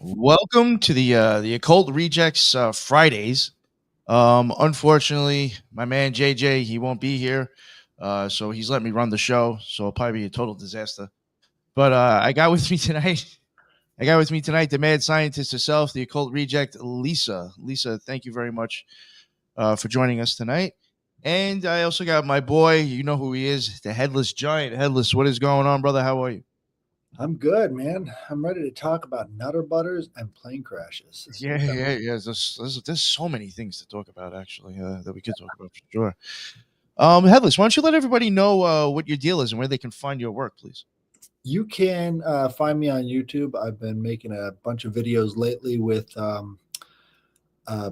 Welcome to the Occult Rejects Fridays. Unfortunately, my man JJ he won't be here, so he's let me run the show. So it'll probably be a total disaster. But I got with me tonight. I got with me tonight the mad scientist herself, the Occult Reject, Lisa. Lisa, thank you very much for joining us tonight. And I also got my boy. You know who he is, the Headless Giant. Headless, what is going on, brother? How are you? I'm good, man. I'm ready to talk about Nutter Butters and plane crashes. So Yeah, yeah, yeah. There's so many things to talk about, actually, that we could talk about for sure. Headless, why don't you let everybody know what your deal is and where they can find your work, please? you can find me on YouTube. I've been making a bunch of videos lately with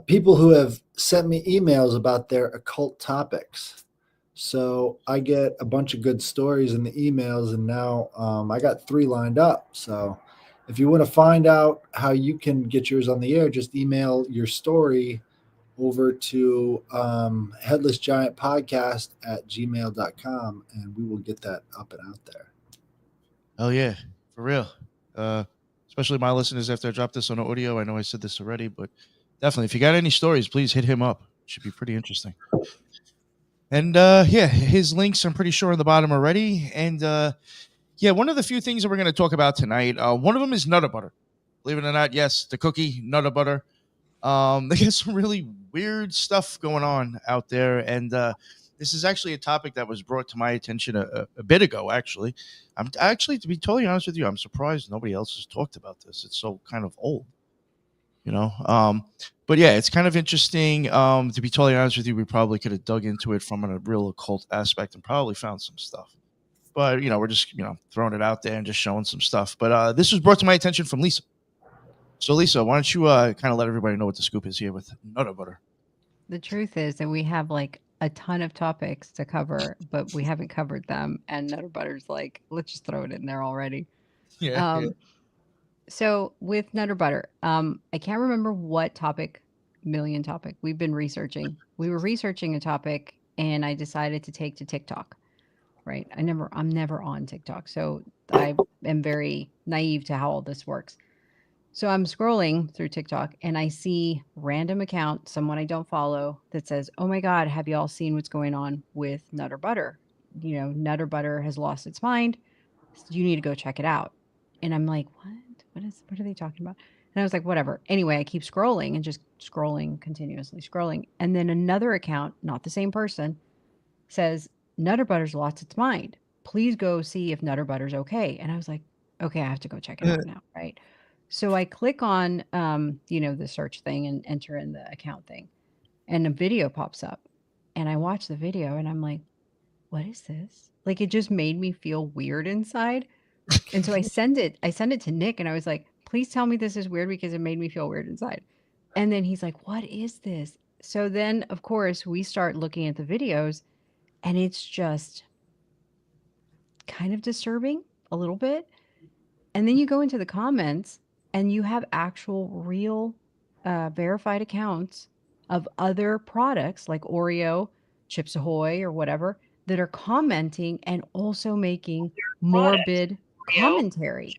people who have sent me emails about their occult topics. So I get a bunch of good stories in the emails, and now I got 3 lined up. So if you want to find out how you can get yours on the air, just email your story over to headlessgiantpodcast@gmail.com, and we will get that up and out there. Oh yeah, for real. Uh, Especially my listeners after I dropped this on audio. I know I said this already, but definitely, if you got any stories, please hit him up. Should be pretty interesting. And yeah, his links I'm pretty sure on the bottom already. And yeah, one of the few things that we're going to talk about tonight. One of them is Nutter Butter. Believe it or not, yes, the cookie Nutter Butter. They got some really weird stuff going on out there, and this is actually a topic that was brought to my attention a bit ago. Actually, I'm actually, to be totally honest with you, I'm surprised nobody else has talked about this. It's so kind of old, you know. But yeah, it's kind of interesting. To be totally honest with you, we probably could have dug into it from a real occult aspect and probably found some stuff. But we're just throwing it out there and just showing some stuff. But this was brought to my attention from Lisa. So, Lisa, why don't you kind of let everybody know what the scoop is here with Nutter Butter? The truth is that we have like a ton of topics to cover, but we haven't covered them. And Nutter Butter's like, let's just throw it in there already. Yeah, yeah. Um, so with Nutter Butter, I can't remember what million topic we've been researching. We were researching a topic, and I decided to take to TikTok. Right? I'm never on TikTok, so I am very naive to how all this works. So I'm scrolling through TikTok and I see random account, someone I don't follow, that says, "Oh my God, have you all seen what's going on with Nutter Butter? Nutter Butter has lost its mind. You need to go check it out." And I'm like, "What? What are they talking about?" And I was like, "Whatever." Anyway, I keep scrolling and just scrolling, continuously scrolling. And then another account, not the same person, says, "Nutter Butter's lost its mind. Please go see if Nutter Butter's okay." And I was like, "Okay, I have to go check it out now." Right. So I click on, the search thing and enter in the account thing, and a video pops up. And I watch the video and I'm like, what is this? Like, it just made me feel weird inside. And so I send it to Nick and I was like, please tell me this is weird because it made me feel weird inside. And then he's like, what is this? So then, of course, we start looking at the videos, and it's just kind of disturbing a little bit. And then you go into the comments and you have actual real verified accounts of other products like Oreo, Chips Ahoy, or whatever, that are commenting and also making morbid commentary.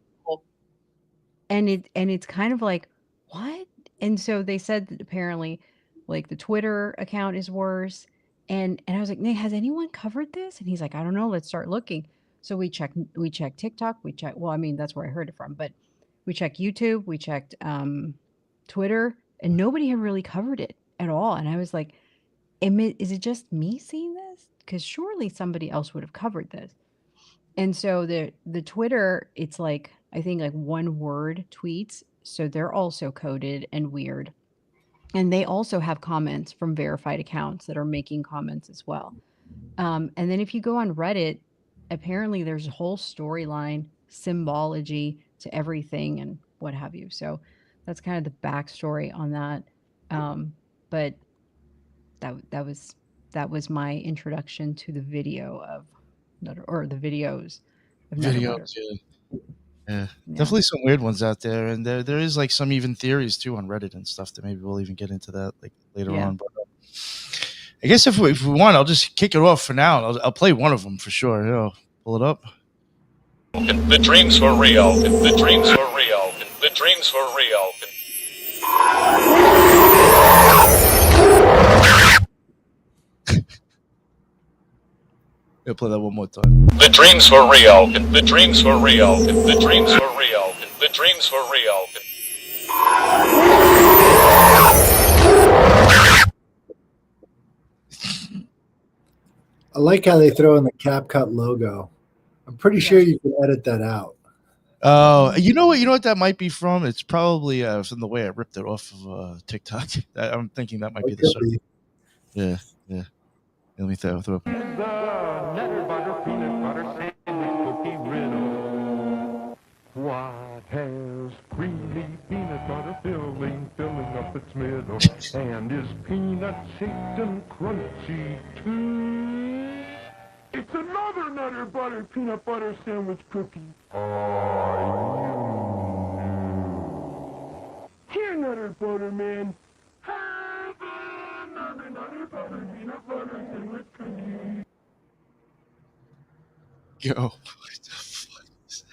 And it's kind of like, what? And so they said that apparently, like, the Twitter account is worse. And I was like, Nick, has anyone covered this? And he's like, I don't know. Let's start looking. So we checked TikTok. Well, I mean, that's where I heard it from, but we checked YouTube. We checked Twitter, and nobody had really covered it at all. And I was like, is it just me seeing this? Because surely somebody else would have covered this. And so the Twitter, it's like, I think, like one word tweets, so they're also coded and weird. And they also have comments from verified accounts that are making comments as well. And then if you go on Reddit, apparently there's a whole storyline, symbology to everything and what have you. So that's kind of the backstory on that. But that was my introduction to the video of or the videos of Nutter Butter. Videos, yeah. Yeah, Yeah. definitely some weird ones out there, and there is like some even theories too on Reddit and stuff that maybe we'll even get into that like later Yeah. on. But I guess if we want, I'll just kick it off for now. I'll play one of them for sure. Pull it up. If the dreams were real, if the dreams were real, if the dreams were real. I'll play that one more time. The dreams were real. The dreams were real. The dreams were real. The dreams were real. I like how they throw in the CapCut logo. I'm pretty sure you can edit that out. Oh, you know what? You know what that might be from? It's probably from the way I ripped it off of TikTok. I'm thinking that might be the song. Yeah, yeah. Let me throw up. Nutterbutter, peanut butter, sandwich, cookie riddle. What has creamy peanut butter filling up its middle? And is peanut shaped and crunchy too? It's another Nutter Butter peanut butter sandwich cookie. Here, Nutter Butter Man. Have another Nutter Butter peanut butter sandwich cookie. Yo, what the fuck is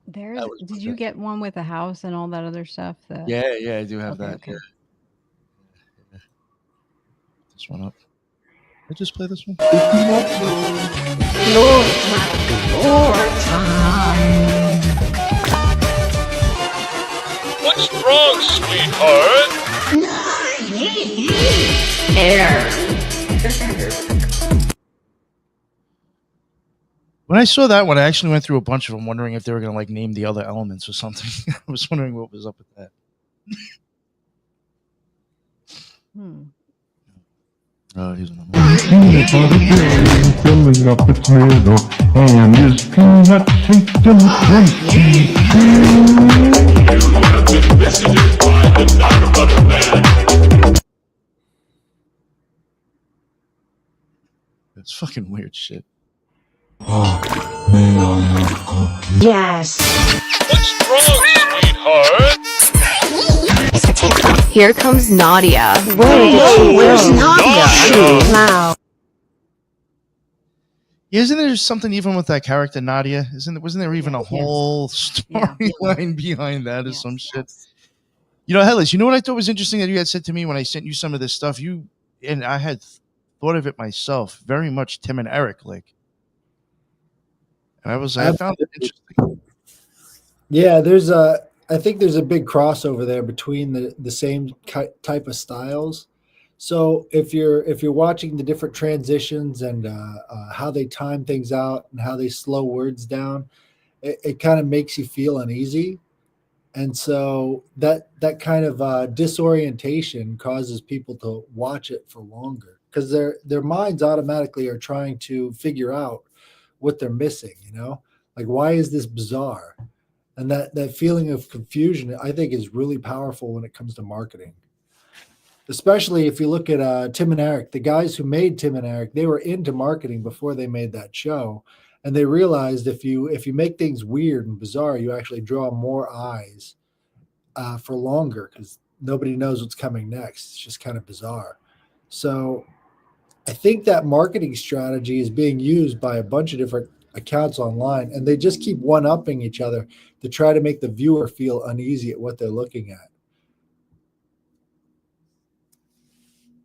There's. Did you get one with a house and all that other stuff? that? Yeah, I do have Okay, that. okay. Yeah. This one up. I just play this one. What's wrong, sweetheart? When I saw that one, I actually went through a bunch of them, wondering if they were going to like name the other elements or something. I was wondering what was up with that. Oh, he's on Peanut butter filling up its middle, and is peanut shaped and crunchy It's fucking weird shit. Yes. What's wrong, sweetheart? Here comes Nadia. Where's Nadia? Wow. Yeah, isn't there something even with that character Nadia? Wasn't there even a whole storyline behind that or some shit? You know, Hellas, you know what I thought was interesting that you had said to me when I sent you some of this stuff? And I had thought of it myself, very much Tim and Eric like. And I found it interesting. Yeah, I think there's a big crossover there between the same type of styles. So if you're watching the different transitions and how they time things out and how they slow words down, it kind of makes you feel uneasy. And so that kind of disorientation causes people to watch it for longer because their minds automatically are trying to figure out what they're missing, like why is this bizarre? And that feeling of confusion, I think, is really powerful when it comes to marketing. Especially if you look at Tim and Eric, the guys who made Tim and Eric, they were into marketing before they made that show. And they realized if you make things weird and bizarre, you actually draw more eyes for longer because nobody knows what's coming next. It's just kind of bizarre. So I think that marketing strategy is being used by a bunch of different accounts online, and they just keep one-upping each other to try to make the viewer feel uneasy at what they're looking at.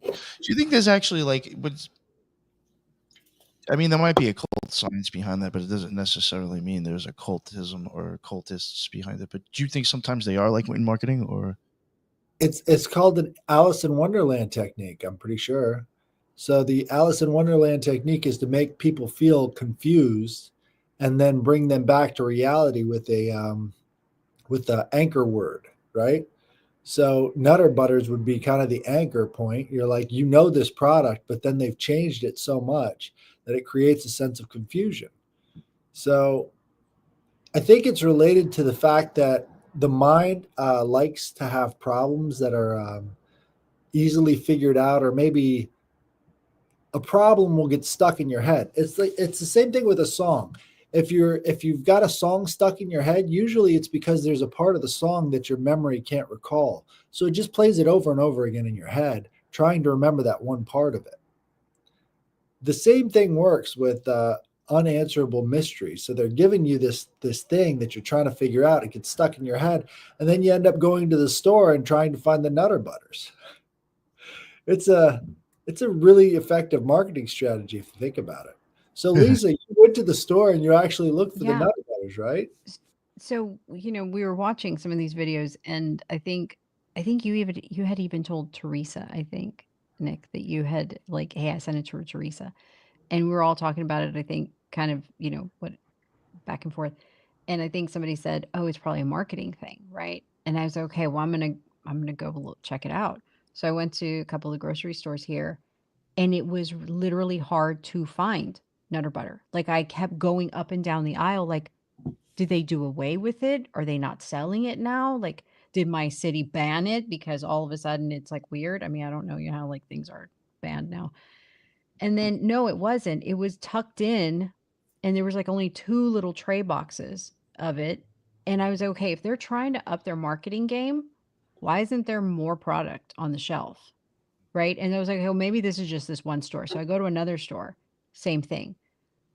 Do you think there's actually there might be a cult science behind that, but it doesn't necessarily mean there's a cultism or cultists behind it. But do you think sometimes they are like in marketing, or it's called an Alice in Wonderland technique, I'm pretty sure. So the Alice in Wonderland technique is to make people feel confused and then bring them back to reality with the anchor word, right? So Nutter Butters would be kind of the anchor point. You're like, this product, but then they've changed it so much that it creates a sense of confusion. So I think it's related to the fact that the mind likes to have problems that are easily figured out, or maybe a problem will get stuck in your head. It's the same thing with a song. If you've got a song stuck in your head, usually it's because there's a part of the song that your memory can't recall. So it just plays it over and over again in your head, trying to remember that one part of it. The same thing works with a unanswerable mystery. So they're giving you this thing that you're trying to figure out. It gets stuck in your head, and then you end up going to the store and trying to find the Nutter Butters. It's a really effective marketing strategy if you think about it. So Lisa, you went to the store and you actually looked for the Yeah. Nutter Butters, right? So, we were watching some of these videos, and I think you had even told Teresa, I think, Nick, that you had like, hey, I sent it to Teresa. And we were all talking about it, I think, kind of, what back and forth. And I think somebody said, "Oh, it's probably a marketing thing, right?" And I was okay. Well, I'm gonna go check it out. So I went to a couple of grocery stores here, and it was literally hard to find Nutter Butter. Like I kept going up and down the aisle. Like, did they do away with it? Are they not selling it now? Like, did my city ban it because all of a sudden it's like weird? I mean, I don't know, how like things are banned now. And then no, it wasn't. It was tucked in, and there was like only 2 little tray boxes of it. And I was okay, if they're trying to up their marketing game, why isn't there more product on the shelf? Right? And I was like, "Oh, maybe this is just this one store." So I go to another store, same thing.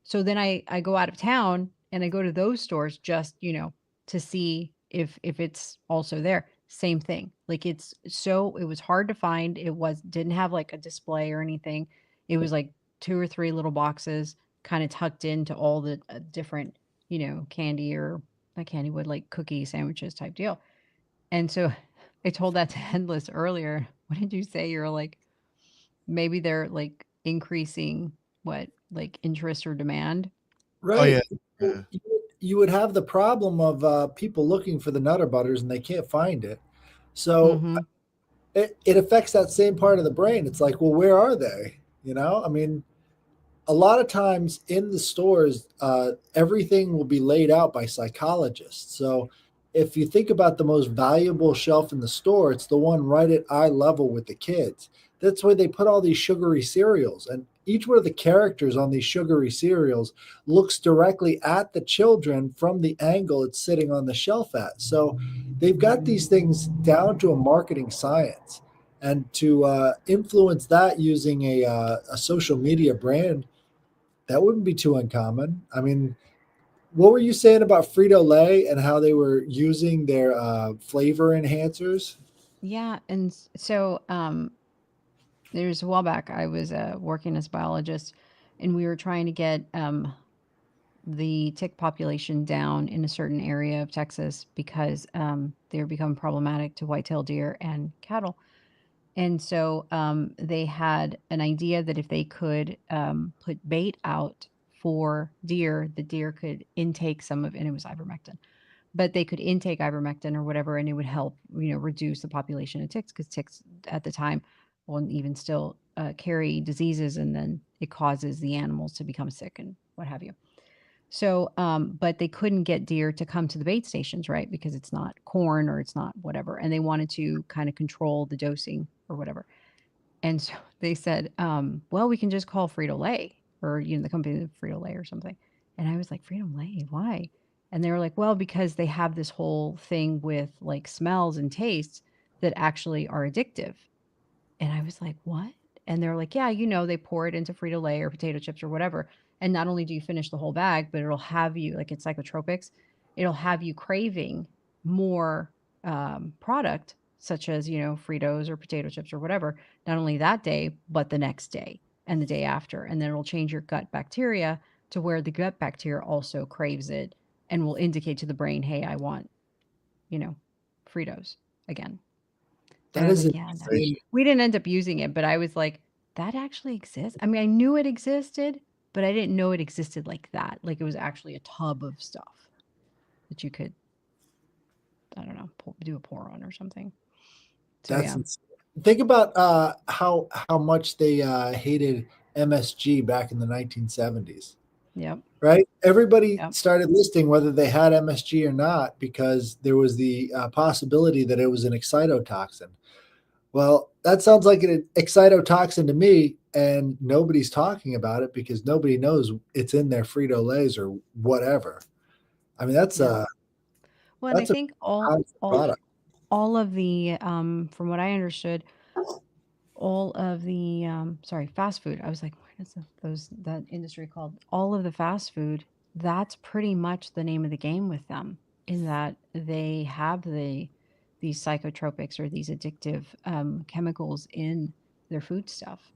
So then I go out of town and I go to those stores just, to see if it's also there. Same thing. Like it was hard to find. It didn't have like a display or anything. It was like 2 or 3 little boxes kind of tucked into all the different, candy or not candy wood, like cookie sandwiches type deal. And so I told that to Endless earlier. What did you say? You're like, maybe they're like increasing what, like interest or demand? Oh yeah. Right. You would have the problem of people looking for the Nutter Butters and they can't find it. So Mm-hmm. it affects that same part of the brain. It's like, well, where are they? I mean, a lot of times in the stores, everything will be laid out by psychologists. So if you think about the most valuable shelf in the store, it's the one right at eye level with the kids. That's where they put all these sugary cereals. And each one of the characters on these sugary cereals looks directly at the children from the angle it's sitting on the shelf at. So they've got these things down to a marketing science. And to influence that using a social media brand, that wouldn't be too uncommon. I mean, what were you saying about Frito Lay and how they were using their flavor enhancers? Yeah, and so there's a while back I was working as a biologist, and we were trying to get the tick population down in a certain area of Texas because they're becoming problematic to white-tailed deer and cattle. And so they had an idea that if they could put bait out for deer, the deer could intake some of, and it was ivermectin, but they could intake ivermectin or whatever, and it would help, reduce the population of ticks because ticks at the time, well, and even still, carry diseases, and then it causes the animals to become sick and what have you. So, but they couldn't get deer to come to the bait stations, right? Because it's not corn or it's not whatever, and they wanted to kind of control the dosing or whatever. And so they said, well, we can just call Frito Lay or, the company Frito Lay or something. And I was like, Frito Lay, why? And they were like, well, because they have this whole thing with like smells and tastes that actually are addictive. And I was like, what? And they're like, yeah, they pour it into Frito Lay or potato chips or whatever. And not only do you finish the whole bag, but it'll have you, like it's psychotropics, it'll have you craving more product, such as, Fritos or potato chips or whatever, not only that day, but the next day and the day after. And then it'll change your gut bacteria to where the gut bacteria also craves it and will indicate to the brain, hey, I want, you know, Fritos again. And That I was is like, yeah, no. insane. We didn't end up using it, but I was like, that actually exists. I mean, I knew it existed, but I didn't know it existed like that. Like it was actually a tub of stuff that you could, I don't know, do a pour on or something. So That's yeah, insane. Think about how much they hated MSG back in the 1970s. yep, Right? Everybody yep, started listing whether they had MSG or not because there was the possibility that it was an excitotoxin. Well, that sounds like an excitotoxin to me, and nobody's talking about it because nobody knows it's in their Frito Lays or whatever. I mean, yep. Well, and I that's a think all powerful all product. all of the from what I understood, all of the sorry, fast food. I was like, what is that industry called? All of the fast food. That's pretty much the name of the game with them, in that they have these psychotropics or these addictive chemicals in their food stuff,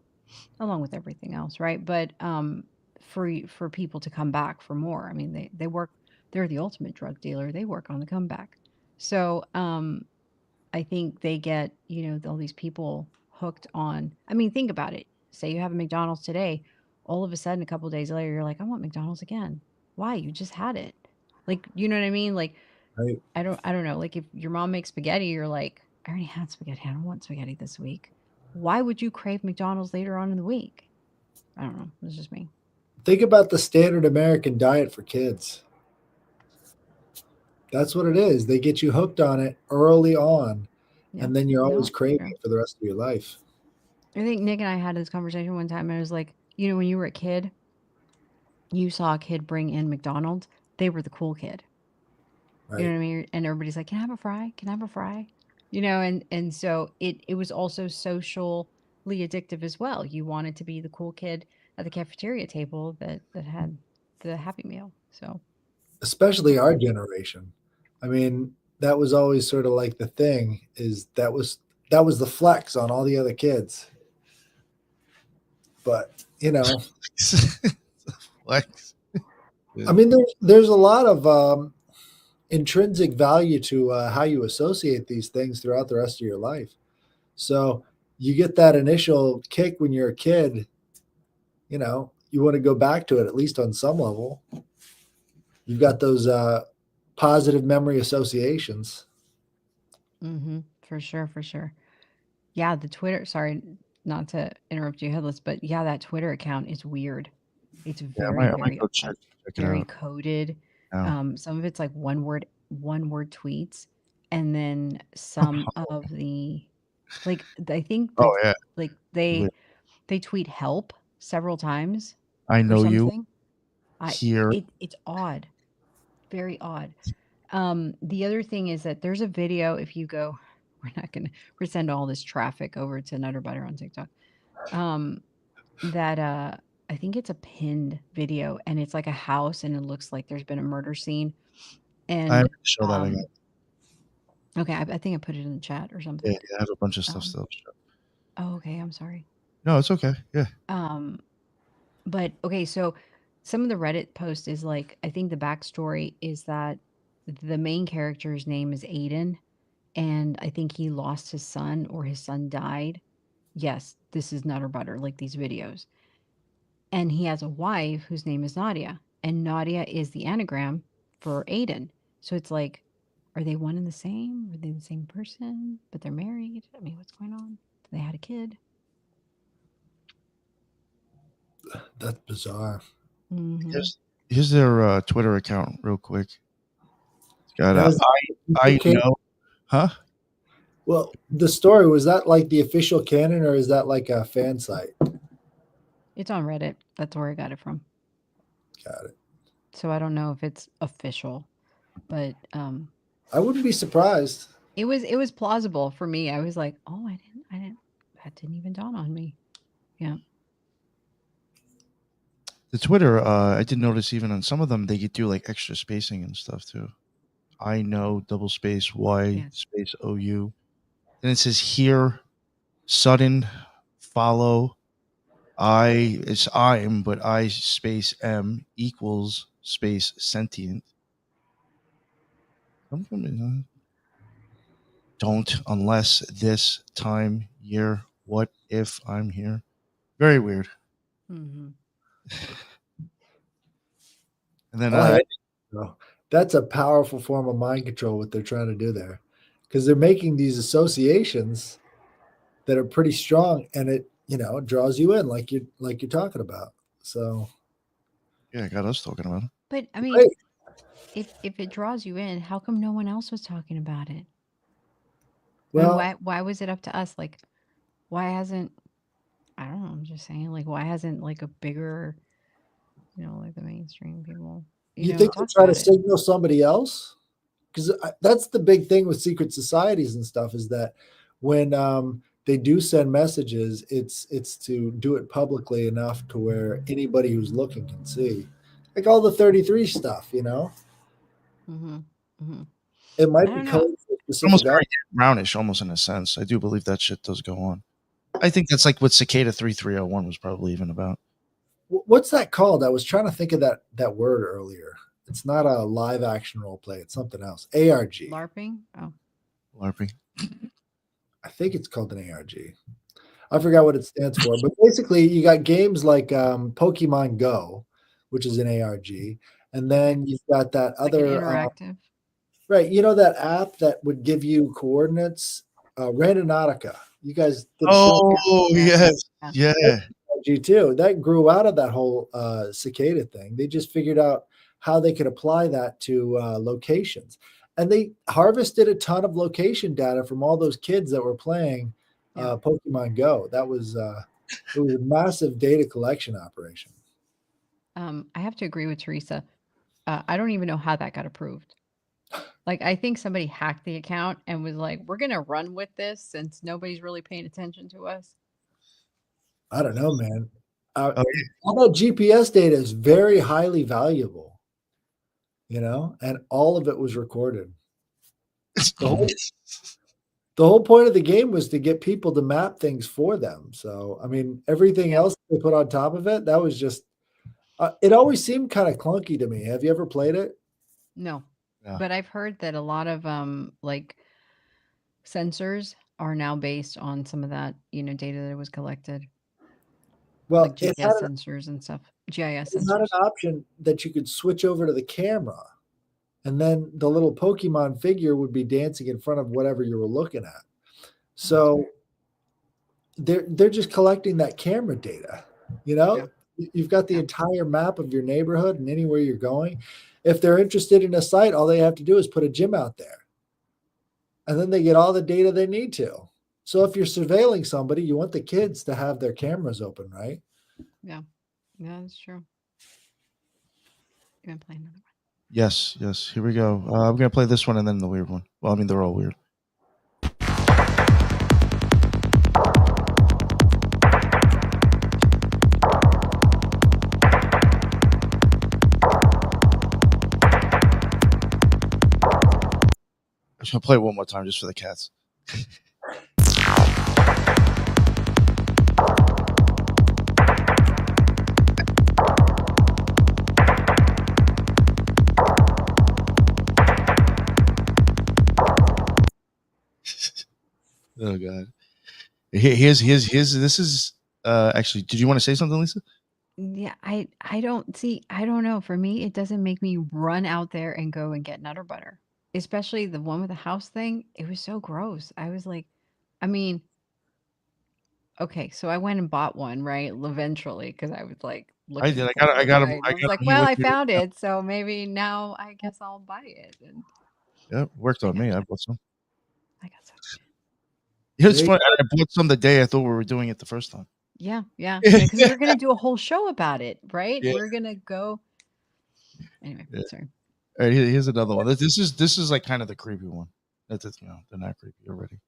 along with everything else, right? But for people to come back for more. I mean, they work. They're the ultimate drug dealer. They work on the comeback. So I think they get, all these people hooked on. I mean, think about it. Say you have a McDonald's today, all of a sudden, a couple days later, you're like, I want McDonald's again. Why? You just had it. Like, you know what I mean? Like, Right. I don't know. Like, if your mom makes spaghetti, you're like, I already had spaghetti. I don't want spaghetti this week. Why would you crave McDonald's later on in the week? I don't know. It's just me. Think about the standard American diet for kids. That's what it is. They get you hooked on it early on, Yeah. and then you're always No, craving sure. it for the rest of your life. I think Nick and I had this conversation one time. And I was like, when you were a kid, you saw a kid bring in McDonald's. They were the cool kid. You know Right. what I mean? And everybody's like, "Can I have a fry? Can I have a fry?" And so it was also socially addictive as well. You wanted to be the cool kid at the cafeteria table that had the Happy Meal. So Especially our generation. I mean, that was always sort of like the thing is that was the flex on all the other kids. But Flex. I mean, there's a lot of intrinsic value to how you associate these things throughout the rest of your life. So you get that initial kick when you're a kid, you want to go back to it at least on some level. You've got those positive memory associations. for sure, for sure. Yeah, the Twitter. Sorry, not to interrupt you, Headless, but yeah, that Twitter account is weird. It's Yeah, very, I might very go odd, check it very out coded. now. Some of it's like one word tweets, and then some of the I think Oh yeah. like Wait, they tweet help several times I or know you something. I here. it's odd, very odd. The other thing is that there's a video. If you go, we're send all this traffic over to Nutterbutter on TikTok. Um, that I think it's a pinned video, and it's like a house, and it looks like there's been a murder scene. I have And to show that again. okay, I think I put it in the chat or Yeah, something. I have a bunch of stuff Um, still. oh, okay, I'm sorry. No, it's okay. Yeah. Um, but okay, so some of the Reddit post is like, I think the backstory is that the main character's name is Aiden, and I think he lost his son or his son died. Yes, this is Nutter Butter, like these videos. And he has a wife whose name is Nadia, and Nadia is the anagram for Aiden. So it's like, are they one and the same? Are they the same person, but they're married? I mean, what's going on? They had a kid. That's bizarre. Mm-hmm. Here's their Twitter account real quick. It's got Now, is I that know, huh? Well, the story, was that like the official canon or is that like a fan site? It's on Reddit. That's where I got it from. Got it. So I don't know if it's official, but I wouldn't be surprised. it was plausible for me. I was like, oh, that didn't even dawn on me. Yeah. The Twitter, I did notice even on some of them they could do like extra spacing and stuff too. I know double space Y Yeah. space OU. Then it says here, sudden, follow. It's I'm, but I space M equals space sentient. Don't unless this time year. What if I'm here? Very weird. Mm-hmm. And then That's a powerful form of mind control, what they're trying to do there, because they're making these associations that are pretty strong, and it draws you in like you're talking about. So yeah, I got us talking about it. But I mean, Right. if it draws you in, how come no one else was talking about it? Well, why was it up to us? Like, why hasn't, I don't know, I'm just saying, like, why hasn't like a bigger, like the mainstream people, you think they talked try to about it? signal somebody else? Because that's the big thing with secret societies and stuff, is that when they do send messages, it's to do it publicly enough to where anybody who's looking can see, like all the 33 stuff. Mm-hmm. Mm-hmm. It I might be don't know. code for It's almost specific. very brownish, almost in a sense. I do believe that shit does go on. I think that's like what Cicada 3301 was probably even about. What's that called? I was trying to think of that word earlier. It's not a live action role play. It's something else. ARG. LARPing? Oh. LARPing. I think it's called an ARG. I forgot what it stands for, but basically you got games like Pokemon Go, which is an ARG, and then you've got that Like an other interactive. right. That app that would give you coordinates, Randonautica. You guys did a show Oh, Yeah. yes. Yeah. G too. That grew out of that whole cicada thing. They just figured out how they could apply that to locations, and they harvested a ton of location data from all those kids that were playing Pokemon Go. That was it was a massive data collection operation. I have to agree with Teresa. I don't even know how that got approved. Like, I think somebody hacked the account and was like, we're going to run with this since nobody's really paying attention to us. I don't know, man. Oh, All that GPS data is very highly valuable, and all of it was recorded. The whole point of the game was to get people to map things for them. So, I mean, everything else they put on top of it, that was just, it always seemed kind of clunky to me. Have you ever played it? No. Yeah. But I've heard that a lot of like sensors are now based on some of that, data that was collected. Well, Like GPS sensors and stuff. GIS it's not an sensors. option that you could switch over to the camera, and then the little Pokemon figure would be dancing in front of whatever you were looking at. So they're just collecting that camera data. You've got the entire map of your neighborhood and anywhere you're going. If they're interested in a site, all they have to do is put a gym out there, and then they get all the data they need to. So if you're surveilling somebody, you want the kids to have their cameras open, right? Yeah, that's true. You want to play another one? Yes. Here we go. I'm going to play this one and then the weird one. Well, I mean, they're all weird. I'm just going to play it one more time just for the cats. Oh God. Here's this is actually, did you want to say something, Lisa? Yeah, I don't know. For me, it doesn't make me run out there and go and get Nutter Butter. Especially the one with the house thing. It was so gross. I was like, I mean, okay, so I went and bought one, right? Eventually, because I was like I looking did. for I it, got him. right? I I was got like, him here well, with I me. found it, so maybe now I guess I'll buy it. And Yeah, worked on me. I bought some. I got some. It's funny. I bought some the day I thought we were doing it the first time. Yeah, because we're gonna do a whole show about it, right? Yeah. We're gonna go. Anyway, sorry. All right, here's another one. This is like kind of the creepy one. That's it. They're not creepy already.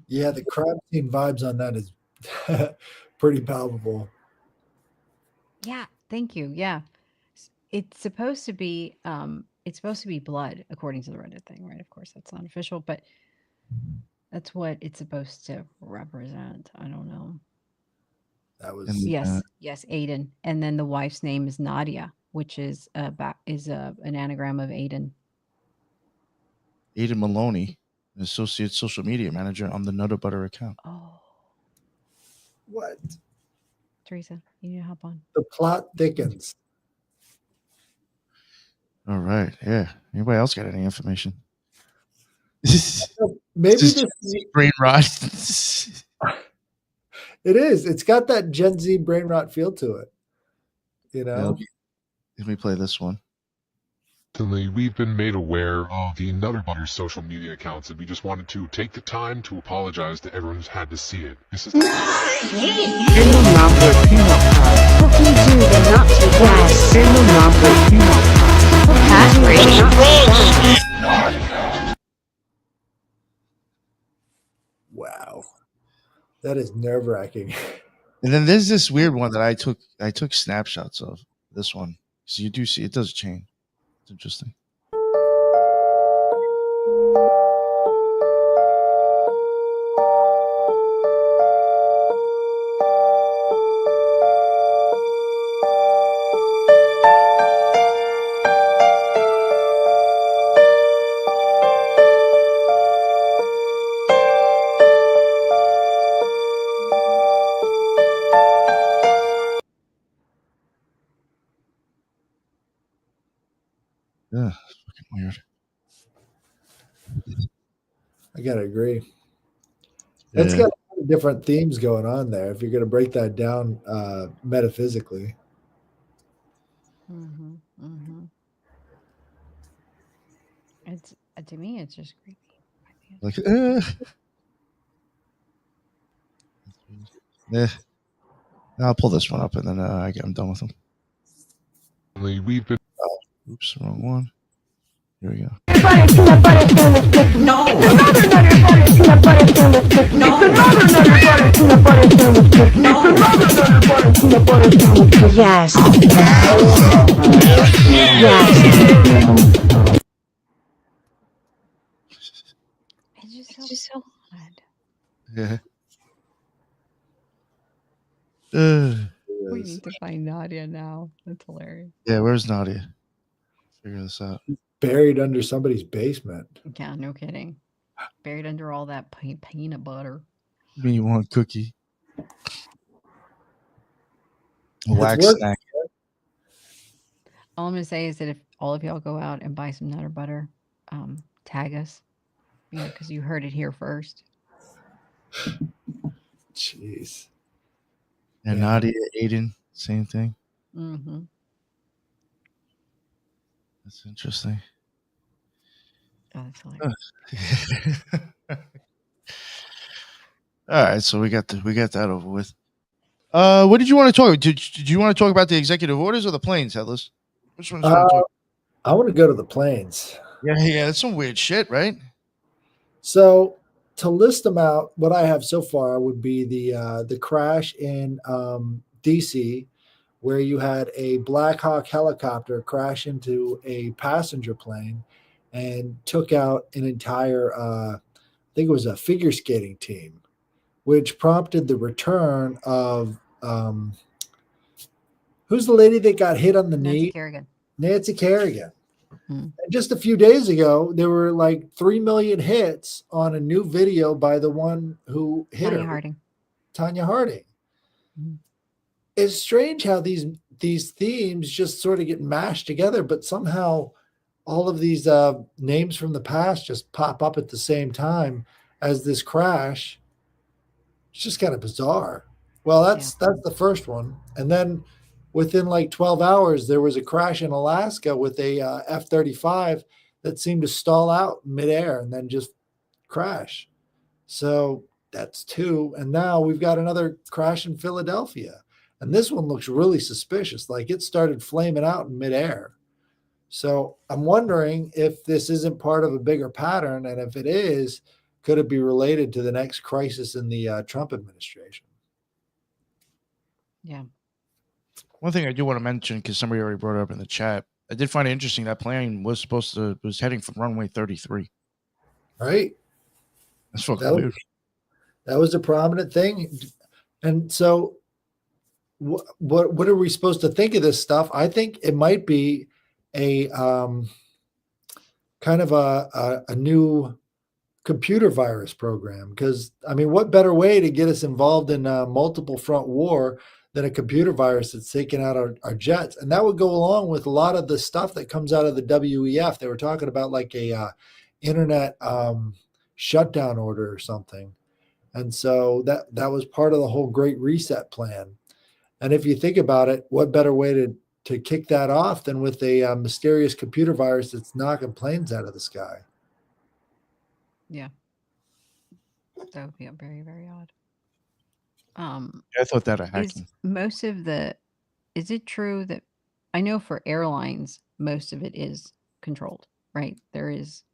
Yeah, the crime scene vibes on that is pretty palpable. Yeah, thank you. Yeah, it's supposed to be blood, according to the Reddit thing, right? Of course, that's not official, but that's what it's supposed to represent. I don't know. That was Yes, Aiden, and then the wife's name is Nadia, which is an anagram of Aiden. Aiden Maloney, an associate social media manager on the Nutterbutter account. Oh, what? Teresa. You need to hop on. The plot thickens. All right. Yeah. Anybody else got any information? Maybe This this is brain rot. it is. It's got that Gen Z brain rot feel to it. You know? Let me play this one. Recently, we've been made aware of the Nutterbutter social media accounts, and we just wanted to take the time to apologize to everyone who's had to see it. This is In the number peanut pie. Cookie do the nutty yes. In the number peanut pie. Wow. That is nerve-wracking. And then there's this weird one that I took snapshots of. This one. So you do see it does change. It's interesting. Yeah, it's fucking weird. I gotta agree. It's got a lot of different themes going on there. If you're going to break that down metaphysically, It's to me, it's just creepy. Like, yeah. I'll pull this one up and then I'm done with them. we've been Oops, wrong one. Here we go. No. Yes. Yes. It's just so odd. Yeah. We need to find Nadia now. That's hilarious. Yeah, where's Nadia? Figure this out. buried under somebody's basement. Yeah, no kidding. Buried under all that peanut butter. You mean you want cookie? It's Wax worth- snack. All I'm gonna say is that if all of y'all go out and buy some Nutter Butter, tag us, because you heard it here first. Jeez. And Yeah. Nadia, Aiden, same thing. Mm-hmm. That's interesting. Oh, that's hilarious. All right, so we got that over with. What did you want to talk? Did you want to talk about the executive orders or the planes, Headless? Which one? I want to go to the planes. Yeah, that's some weird shit, right? So to list them out, what I have so far would be the crash in DC, where you had a Black Hawk helicopter crash into a passenger plane and took out an entire, I think it was a figure skating team, which prompted the return of who's the lady that got hit on the Nancy knee? Kerrigan. Nancy Kerrigan. Hmm. And just a few days ago, there were like 3 million hits on a new video by the one who hit Tanya her, Harding. Tanya Harding. Mhm. It's strange how these themes just sort of get mashed together, but somehow all of these names from the past just pop up at the same time as this crash. It's just kind of bizarre. Well, that's the first one, and then within like 12 hours, there was a crash in Alaska with a F-35 that seemed to stall out midair and then just crash. So that's two. And now we've got another crash in Philadelphia. And this one looks really suspicious. Like it started flaming out in midair. So I'm wondering if this isn't part of a bigger pattern. And if it is, could it be related to the next crisis in the Trump administration? Yeah. One thing I do want to mention, because somebody already brought it up in the chat, I did find it interesting that plane was heading from runway 33. Right. That's fucking weird. That was a prominent thing. And so what are we supposed to think of this stuff? I think it might be a kind of a new computer virus program, because I mean, what better way to get us involved in a multiple front war than a computer virus that's taking out our jets. And that would go along with a lot of the stuff that comes out of the WEF. They were talking about like a internet shutdown order or something. And so that was part of the whole Great Reset plan. And if you think about it, what better way to kick that off than with a mysterious computer virus that's knocking planes out of the sky? Yeah. That would be very, very odd. I thought that of hacking. Is it true that I know for airlines, most of it is controlled, right? There is,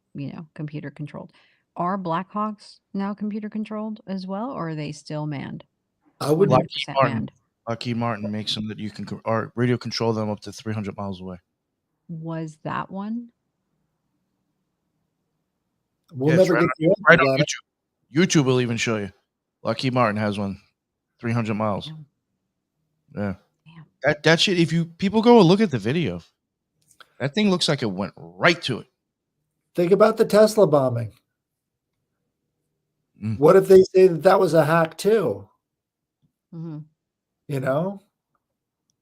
computer controlled. Are Blackhawks now computer controlled as well, or are they still manned? I would 100% manned. Lockheed Martin makes them that you can or radio control them up to 300 miles away. Was that one? We'll Yeah, it's never right get the Right answer on to that. YouTube. YouTube will even show you. Lockheed Martin has one, 300 miles. Damn. Yeah. That shit, if people go and look at the video, that thing looks like it went right to it. Think about the Tesla bombing. Mm. What if they say that was a hack too? Mm-hmm.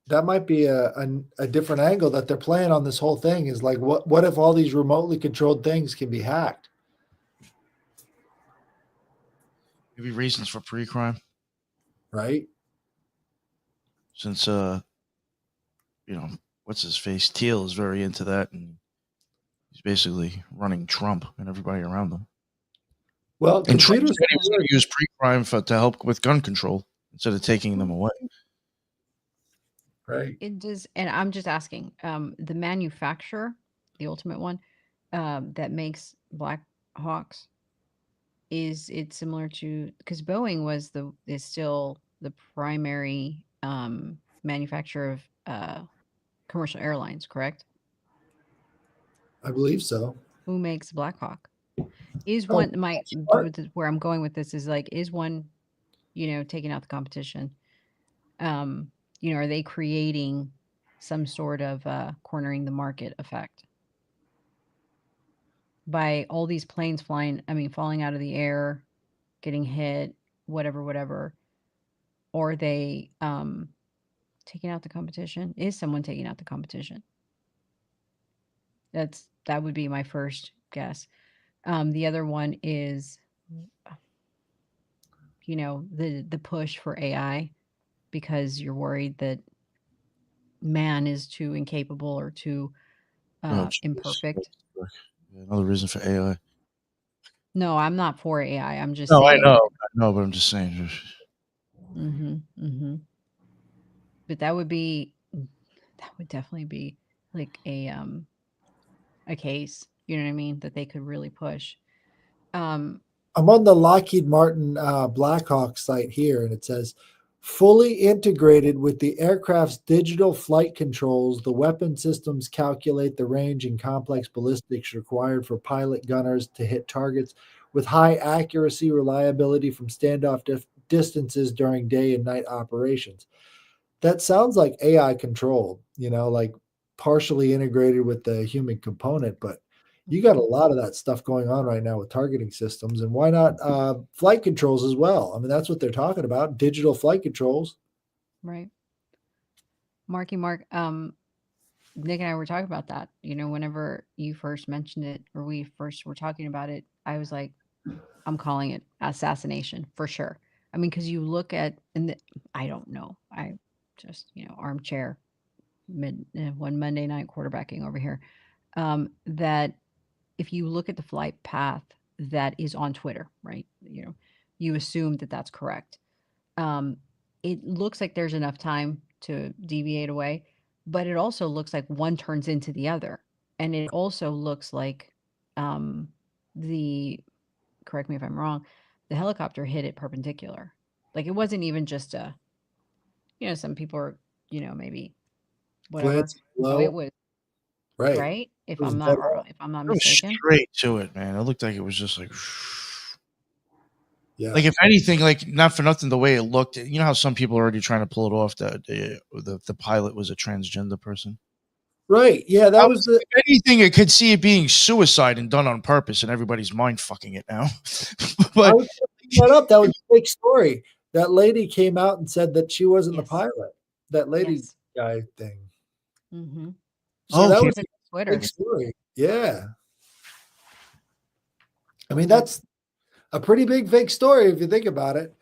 That might be a different angle that they're playing on this whole thing. Is like, what if all these remotely controlled things can be hacked? Maybe reasons for pre-crime, right? Since what's his face? Teal is very into that, and he's basically running Trump and everybody around them. Well, and Trump computers said he was going to use pre-crime to help with gun control instead of taking them away. Right. It does, and I'm just asking, the manufacturer, the ultimate one, that makes Black Hawks, is it similar to, because Boeing is still the primary manufacturer of commercial airlines, correct? I believe so. Who makes Black Hawk? Is one where I'm going with this is like, is one, taking out the competition? Are they creating some sort of cornering the market effect by all these planes falling out of the air, getting hit, whatever? Or are they taking out the competition? Is someone taking out the competition? That would be my first guess. The other one is, the push for AI, because you're worried that man is too incapable or too imperfect. Another reason for AI. No, I'm not for AI. I'm just saying. I know, but I'm just saying. But that would definitely be like a case, you know what I mean, that they could really push. I'm on the Lockheed Martin Blackhawk site here, and it says, fully integrated with the aircraft's digital flight controls, the weapon systems calculate the range and complex ballistics required for pilot gunners to hit targets with high accuracy, reliability from standoff distances during day and night operations. That sounds like AI controlled, like partially integrated with the human component, but you got a lot of that stuff going on right now with targeting systems, and why not flight controls as well? I mean, that's what they're talking about, digital flight controls. Right. Mark, Nick and I were talking about that, whenever you first mentioned it, or we first were talking about it, I was like, I'm calling it assassination for sure. I mean, because you look at, I don't know, I just, armchair one Monday night quarterbacking over here, that if you look at the flight path that is on Twitter, right, you assume that that's correct. It looks like there's enough time to deviate away, but it also looks like one turns into the other. And it also looks like correct me if I'm wrong, the helicopter hit it perpendicular. Like it wasn't even just some people are, maybe whatever. No, it was right. If I'm not wrong, if I'm not mistaken, straight to it, man. It looked like it was just like, yeah. Like if anything, like not for nothing, the way it looked. You know how some people are already trying to pull it off that the pilot was a transgender person. Right. Yeah, that was the. If anything, it could see it being suicide and done on purpose, and everybody's mind fucking it now. But I was that was a big story. That lady came out and said that she wasn't the pilot. that lady Yes. guy thing. Mm-hmm. So Oh, that he- was Took a Twitter. big story. Yeah. I mean, But that's a pretty big fake story if you think about it.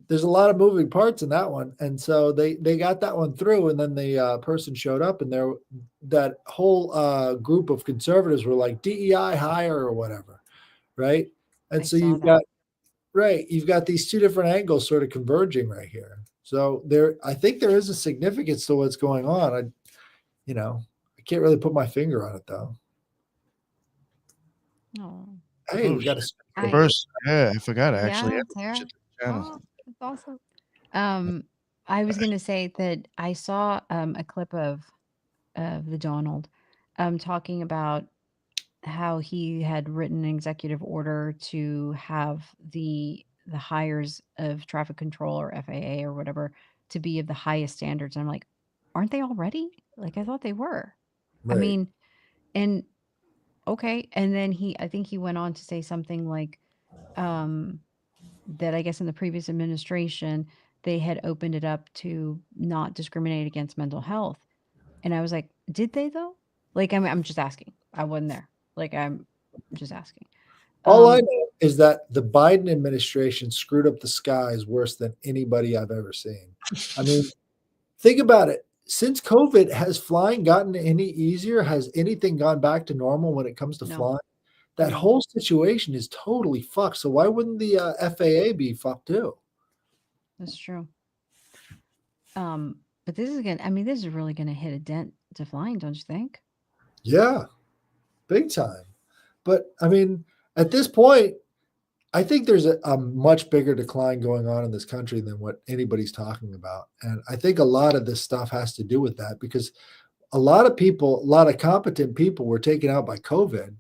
There's a lot of moving parts in that one, and so they got that one through, and then the person showed up, and there that whole group of conservatives were like DEI hire or whatever, right? And I so saw you've that. got these two different angles sort of converging right here. So I think there is a significance to what's going on. I can't really put my finger on it though. Oh, Hey, oh, we got a shit. I First, yeah, I forgot. I actually yeah, added some Tara. shit to the channel. Oh, that's awesome. I was gonna say that I saw a clip of the Donald talking about how he had written an executive order to have the hires of traffic control or FAA or whatever to be of the highest standards. And I'm like, aren't they already? Like I thought they were. I right. mean, and okay. And then I think he went on to say something like um, that I guess in the previous administration they had opened it up to not discriminate against mental health. And I was like, did they though? Like I'm just asking. I wasn't there. Like I'm just asking. All I Um, know is that the Biden administration screwed up the skies worse than anybody I've ever seen. I mean, think about it. Since COVID, has flying gotten any easier? Has anything gone back to normal when it comes to no, flying? That no, whole situation is totally fucked. So why wouldn't the FAA be fucked too? that's true. But this is gonna I mean, this is really gonna hit a dent to flying, don't you think? Yeah, big time. But I mean, at this point, I think there's a much bigger decline going on in this country than what anybody's talking about. And I think a lot of this stuff has to do with that because a lot of people, a lot of competent people were taken out by COVID.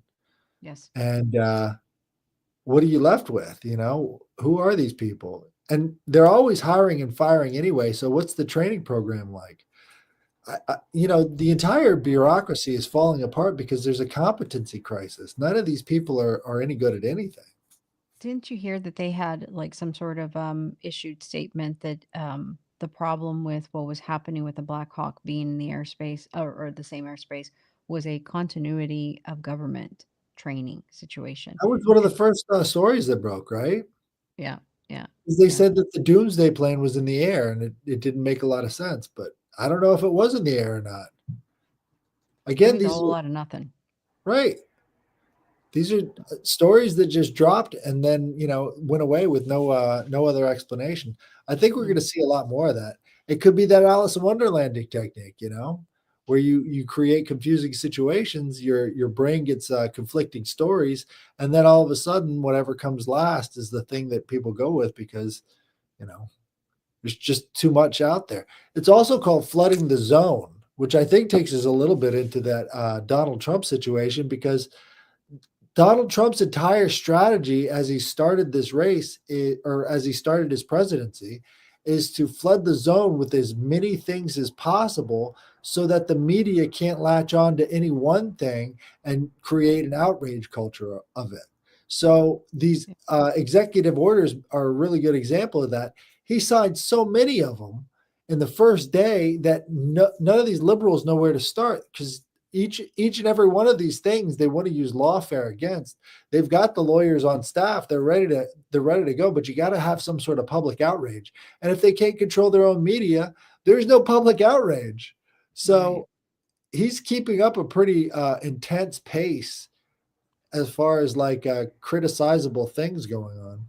Yes. And what are you left with? Who are these people? And they're always hiring and firing anyway. So what's the training program like? The entire bureaucracy is falling apart because there's a competency crisis. None of these people are any good at anything. Didn't you hear that they had like some sort of issued statement that the problem with what was happening with the Black Hawk being in the airspace or the same airspace was a continuity of government training situation. That was one of the And first stories that broke, right? yeah, yeah, 'Cause they yeah. said that the doomsday plane was in the air, and it didn't make a lot of sense, but I don't know if it was in the air or not. It Again, was a these whole are lot of nothing. right. These are stories that just dropped and then, went away with no other explanation. I think we're gonna Mhm. see a lot more of that. It could be that Alice in Wonderland technique, where you create confusing situations, your brain gets, conflicting stories, and then all of a sudden, whatever comes last is the thing that people go with because, you know, there's just too much out there. It's also called flooding the zone, which I think takes us a little bit into that, Donald Trump situation because Donald Trump's entire strategy as he started this race or as he started his presidency is to flood the zone with as many things as possible so that the media can't latch on to any one thing and create an outrage culture of it. So these executive orders are a really good example of that. He signed so many of them in the first day that none of these liberals know where to start because each and every one of these things they want to use lawfare against. They've got the lawyers on staff. They're ready to go, but you got to have some sort of public outrage. And if they can't control their own media, there's no public outrage. So Right. he's keeping up a pretty intense pace as far as like criticizable things going on.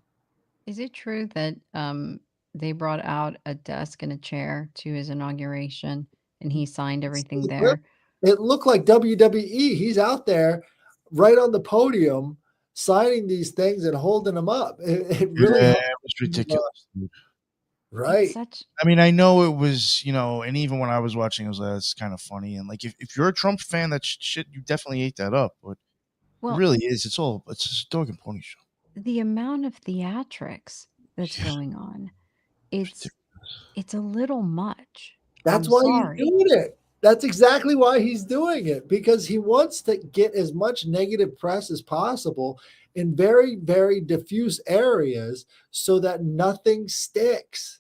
Is it true that they brought out a desk and a chair to his inauguration and he signed everything there? It looked like WWE. He's out there right on the podium signing these things and holding them up. It really Yeah, helped. it was ridiculous. Dude. It's Right. such I mean, I know it was, and even when I was watching, I was like, that's kind of funny. And like, if you're a Trump fan, that shit, you definitely ate that up. But it well, really is. It's just a dog and pony show. the amount of theatrics that's Yeah, going on, it's ridiculous. it's a little much. I'm That's why he's sorry. doing it. That's exactly why he's doing it because he wants to get as much negative press as possible in very, very diffuse areas so that nothing sticks.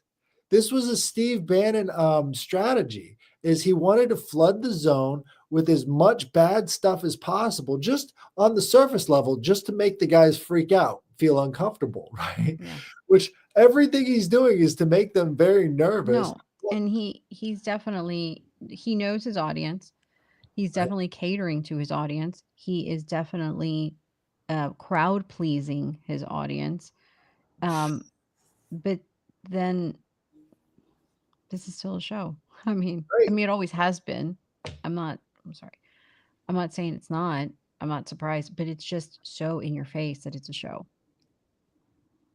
This was a Steve Bannon strategy. Is he wanted to flood the zone with as much bad stuff as possible, just on the surface level, just to make the guys freak out, feel uncomfortable, right? Yeah. Which everything he's doing is to make them very nervous. No, and he's definitely, he knows his audience. He's Right. definitely catering to his audience. He is definitely crowd pleasing his audience. But then this is still a show. I mean, Right. it always has been. I'm sorry. I'm not saying it's not. I'm not surprised, but it's just so in your face that it's a show.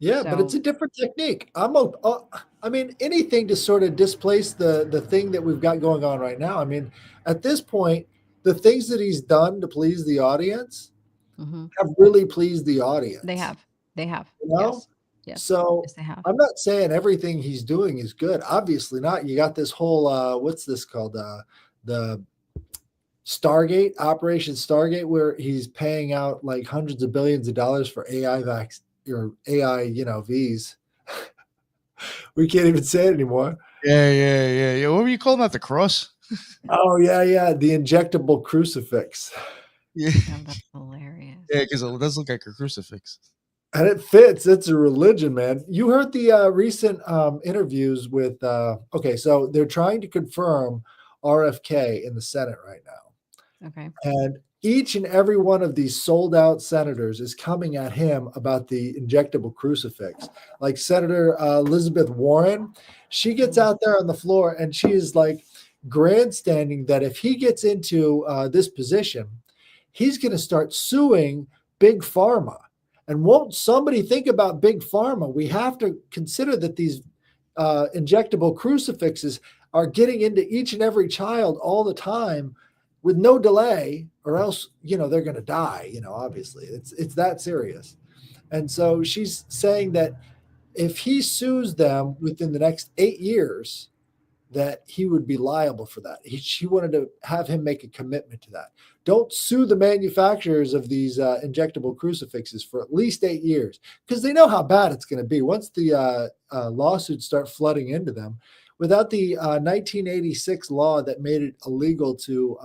Yeah, but it's So a different technique. I mean, anything to sort of displace the thing that we've got going on right now. I mean, at this point, the things that he's done to please the audience mhm, have really pleased the audience. they have. You know? Yes. Yes. So Yes, they have. I'm not saying everything he's doing is good. Obviously not. You got this whole what's this called? The Stargate, Operation Stargate, where he's paying out like hundreds of billions of dollars for AI or AI, Vs. We can't even say it anymore. Yeah. What were you calling that? The cross? Oh yeah, the injectable crucifix. Yeah. Oh, that's hilarious. Yeah, because it does look like a crucifix. And it fits. It's a religion, man. You heard the recent interviews with. Okay, so they're trying to confirm RFK in the Senate right now, Okay. and each and every one of these sold out senators is coming at him about the injectable crucifix. Like Senator Elizabeth Warren, she gets out there on the floor and she is like grandstanding that if he gets into this position, he's going to start suing Big Pharma. And won't somebody think about Big Pharma? We have to consider that these injectable crucifixes are getting into each and every child all the time with no delay, or else, they're going to die, obviously. It's that serious. And so she's saying that if he sues them within the next 8 years, that he would be liable for that. She wanted to have him make a commitment to that. Don't sue the manufacturers of these injectable crucifixes for at least 8 years, because they know how bad it's going to be once the lawsuits start flooding into them. Without the 1986 law that made it illegal to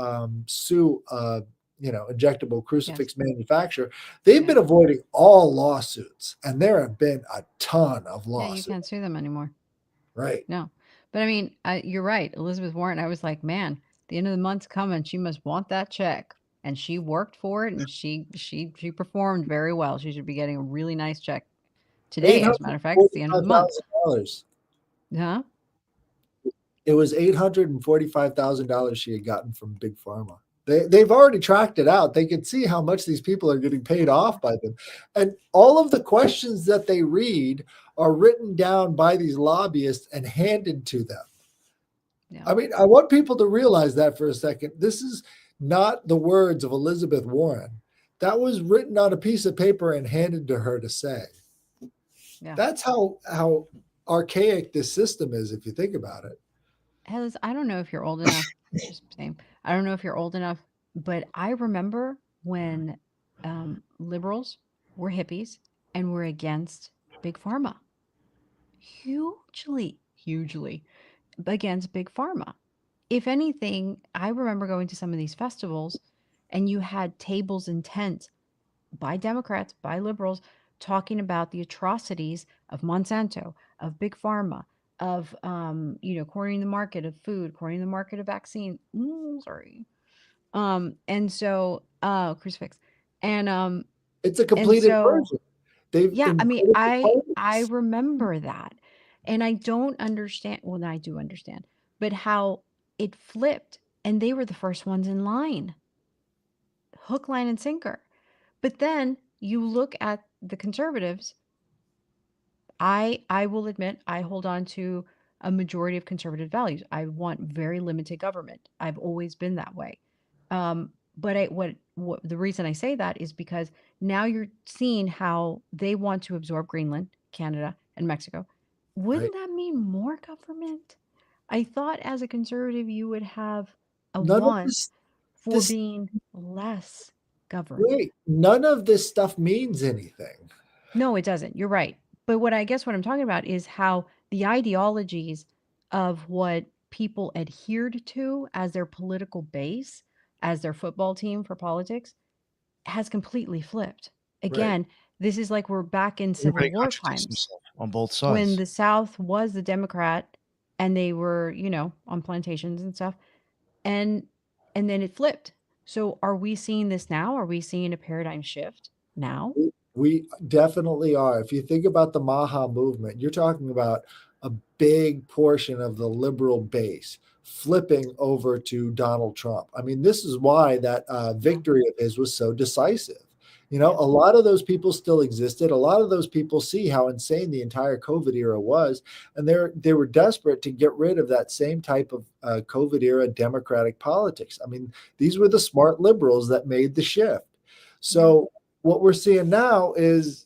sue, injectable crucifix manufacturer, they've been avoiding all lawsuits, and there have been a ton of lawsuits. Yeah, you can't sue them anymore. Right. No. But you're right. Elizabeth Warren, I was like, man, the end of the month's coming. She must want that check. And she worked for it, and she performed very well. She should be getting a really nice check today. As a matter of fact, it's the end of the month. Huh? It was $845,000 she had gotten from Big Pharma. They've already tracked it out. They can see how much these people are getting paid off by them. And all of the questions that they read are written down by these lobbyists and handed to them. Yeah. I mean, I want people to realize that for a second. This is not the words of Elizabeth Warren. That was written on a piece of paper and handed to her to say. Yeah. That's how archaic this system is, if you think about it. Liz, I don't know if you're old enough. Just saying, I don't know if you're old enough, but I remember when liberals were hippies and were against Big Pharma. Hugely against Big Pharma. If anything, I remember going to some of these festivals and you had tables and tents by Democrats, by liberals, talking about the atrocities of Monsanto, of Big Pharma, of cornering the market of food, cornering the market of vaccine. And so crucifix. And it's a completed version. I remember that. And I don't understand. Well, I do understand, but how it flipped, and they were the first ones in line. Hook, line, and sinker. But then you look at the conservatives. I will admit I hold on to a majority of conservative values. I want very limited government. I've always been that way. But what the reason I say that is because now you're seeing how they want to absorb Greenland, Canada, and Mexico. Wouldn't that mean more government? I thought as a conservative you would have a want for being less government. Right. None of this stuff means anything. No, it doesn't. You're right. But what I'm talking about is how the ideologies of what people adhered to as their political base, as their football team for politics, has completely flipped. Right. Again, this is like we're back in Civil Everybody War contradicts times himself on both when sides. the South was the Democrat and they were, on plantations and stuff. And then it flipped. So are we seeing this now? Are we seeing a paradigm shift now? We definitely are. If you think about the Maha movement, you're talking about a big portion of the liberal base flipping over to Donald Trump. I mean, this is why that victory of his was so decisive. Yeah. A lot of those people still existed. A lot of those people see how insane the entire COVID era was, and they were desperate to get rid of that same type of COVID era Democratic politics. I mean, these were the smart liberals that made the shift. So what we're seeing now is,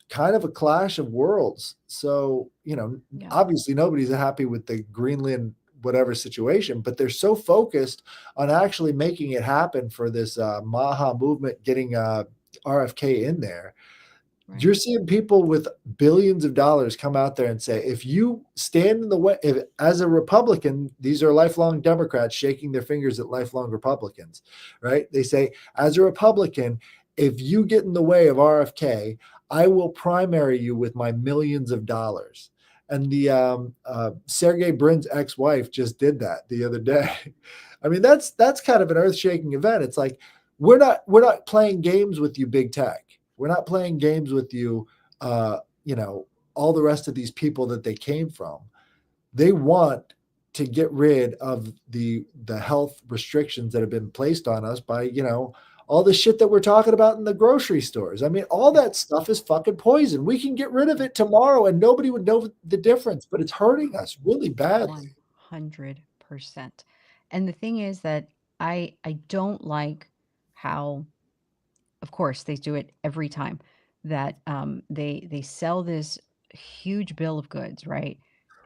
kind of a clash of worlds. So, Yeah. obviously nobody's happy with the Greenland whatever situation, but they're so focused on actually making it happen for this Maha movement, getting RFK in there. Right. You're seeing people with billions of dollars come out there and say, if you stand in the way, if, as a Republican, these are lifelong Democrats shaking their fingers at lifelong Republicans, right? They say, as a Republican, if you get in the way of RFK, I will primary you with my millions of dollars. And the Sergey Brin's ex-wife just did that the other day. I mean, that's kind of an earth-shaking event. It's like we're not playing games with you, big tech. We're not playing games with you, all the rest of these people that they came from. They want to get rid of the health restrictions that have been placed on us by, all the shit that we're talking about in the grocery stores. I mean, all that stuff is fucking poison. We can get rid of it tomorrow and nobody would know the difference, but it's hurting us really badly. 100%. And the thing is that I don't like how, of course, they do it every time that they sell this huge bill of goods, right?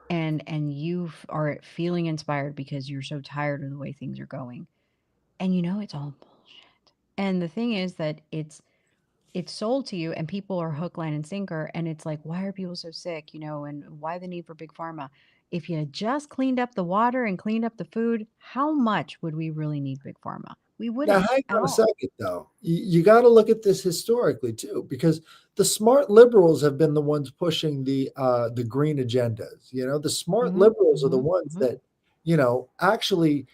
And you are feeling inspired because you're so tired of the way things are going, and it's all bullshit. And the thing is that it's sold to you and people are hook, line, and sinker. And it's like, why are people so sick, and why the need for big pharma? If you had just cleaned up the water and cleaned up the food, how much would we really need big pharma? We Now, wouldn't hang at on a all. second, though. You got to look at this historically too, because the smart liberals have been the ones pushing the green agendas. The smart Hmm. liberals are the Hmm. ones Hmm. that actually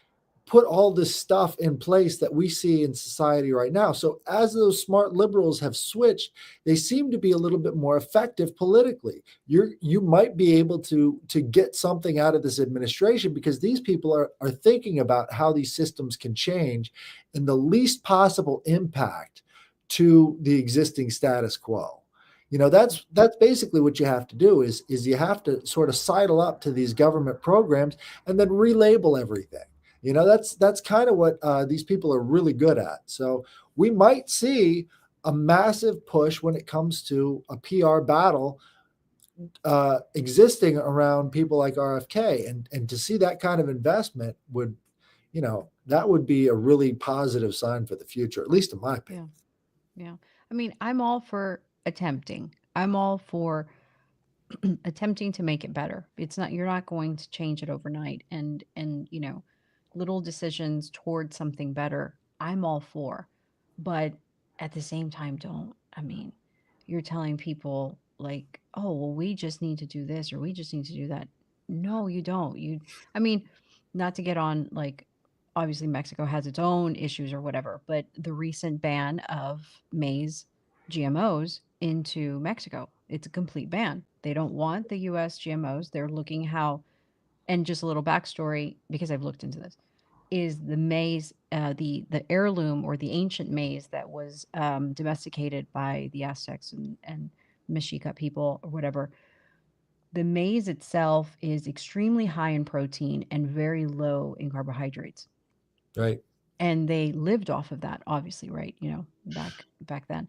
put all this stuff in place that we see in society right now. So as those smart liberals have switched, they seem to be a little bit more effective politically. You might be able to get something out of this administration because these people are thinking about how these systems can change in the least possible impact to the existing status quo. That's basically what you have to do is you have to sort of sidle up to these government programs and then relabel everything. That's kind of what these people are really good at. So we might see a massive push when it comes to a PR battle existing around people like RFK, and to see that kind of investment would, that would be a really positive sign for the future, at least in my opinion. Yeah. Yeah. I mean, I'm all for attempting. I'm all for attempting to make it better. You're not going to change it overnight, and little decisions towards something better, I'm all for. But at the same time, don't. I mean, you're telling people like, "Oh, well, we just need to do this or we just need to do that." No, you don't. I mean, not to get on like obviously Mexico has its own issues or whatever, but the recent ban of maize GMOs into Mexico. It's a complete ban. They don't want the US GMOs. They're looking how, and just a little backstory because I've looked into this, is the maize, the heirloom or the ancient maize that was domesticated by the Aztecs and Mexica people or whatever. The maize itself is extremely high in protein and very low in carbohydrates, Right. and they lived off of that obviously, right, back then.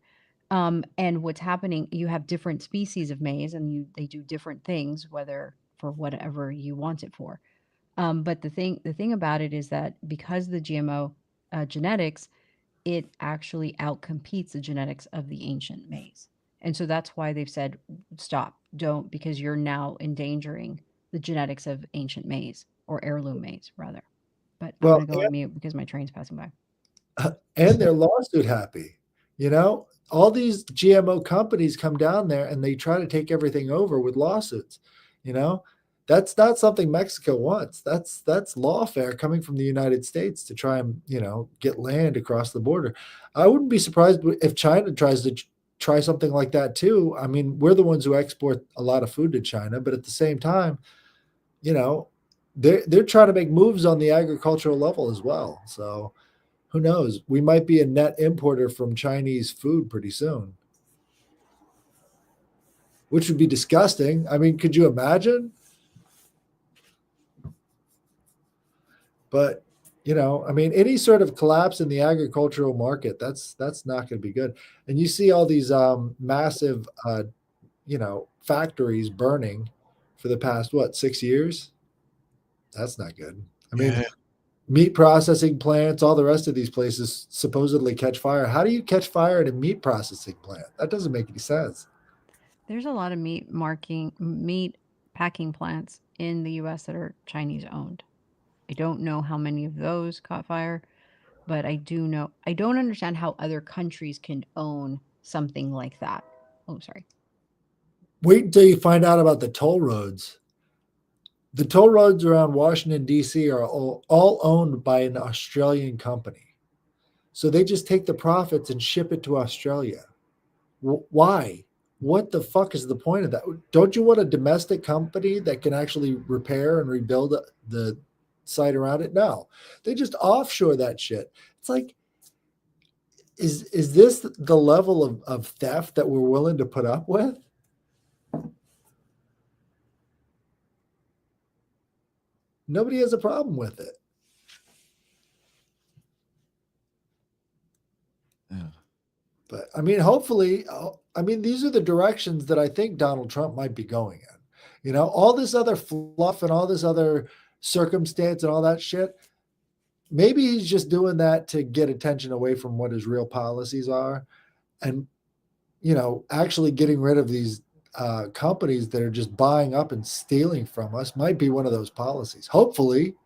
And what's happening, you have different species of maize and they do different things, whether for whatever you want it for. But the thing about it is that because the GMO genetics, it actually outcompetes the genetics of the ancient maize. And so that's why they've said, stop, don't, because you're now endangering the genetics of ancient maize, or heirloom maize, rather. But I'm Well, going to go on mute because my train's passing by. and they're lawsuit happy. You know, all these GMO companies come down there and they try to take everything over with lawsuits. You know, that's not something Mexico wants. That's lawfare coming from the United States to try and, you know, get land across the border. I wouldn't be surprised if China tries to try something like that too. I mean, we're the ones who export a lot of food to China, but at the same time, you know, they're trying to make moves on the agricultural level as well. So who knows? We might be a net importer from Chinese food pretty soon, which would be disgusting. I mean, could you imagine? But you know, I mean, any sort of collapse in the agricultural market, that's not going to be good. And you see all these massive, you know, factories burning for the past what 6 years. That's not good. I mean, Yeah. meat processing plants, all the rest of these places supposedly catch fire. How do you catch fire at a meat processing plant? That doesn't make any sense. There's a lot of meat packing plants in the US that are Chinese owned. I don't know how many of those caught fire, but I do know, I don't understand how other countries can own something like that. Oh, sorry. Wait until you find out about the toll roads. The toll roads around Washington, D.C. are all owned by an Australian company. So they just take the profits and ship it to Australia. Why? What the fuck is the point of that? Don't you want a domestic company that can actually repair and rebuild the site around it? No, they just offshore that shit. It's like, is this the level of theft that we're willing to put up with? Nobody has a problem with it. Yeah. But I mean, hopefully, I mean, these are the directions that I think Donald Trump might be going in. You know, all this other fluff and all this other circumstance and all that shit. Maybe he's just doing that to get attention away from what his real policies are, and you know, actually getting rid of these companies that are just buying up and stealing from us might be one of those policies. Hopefully.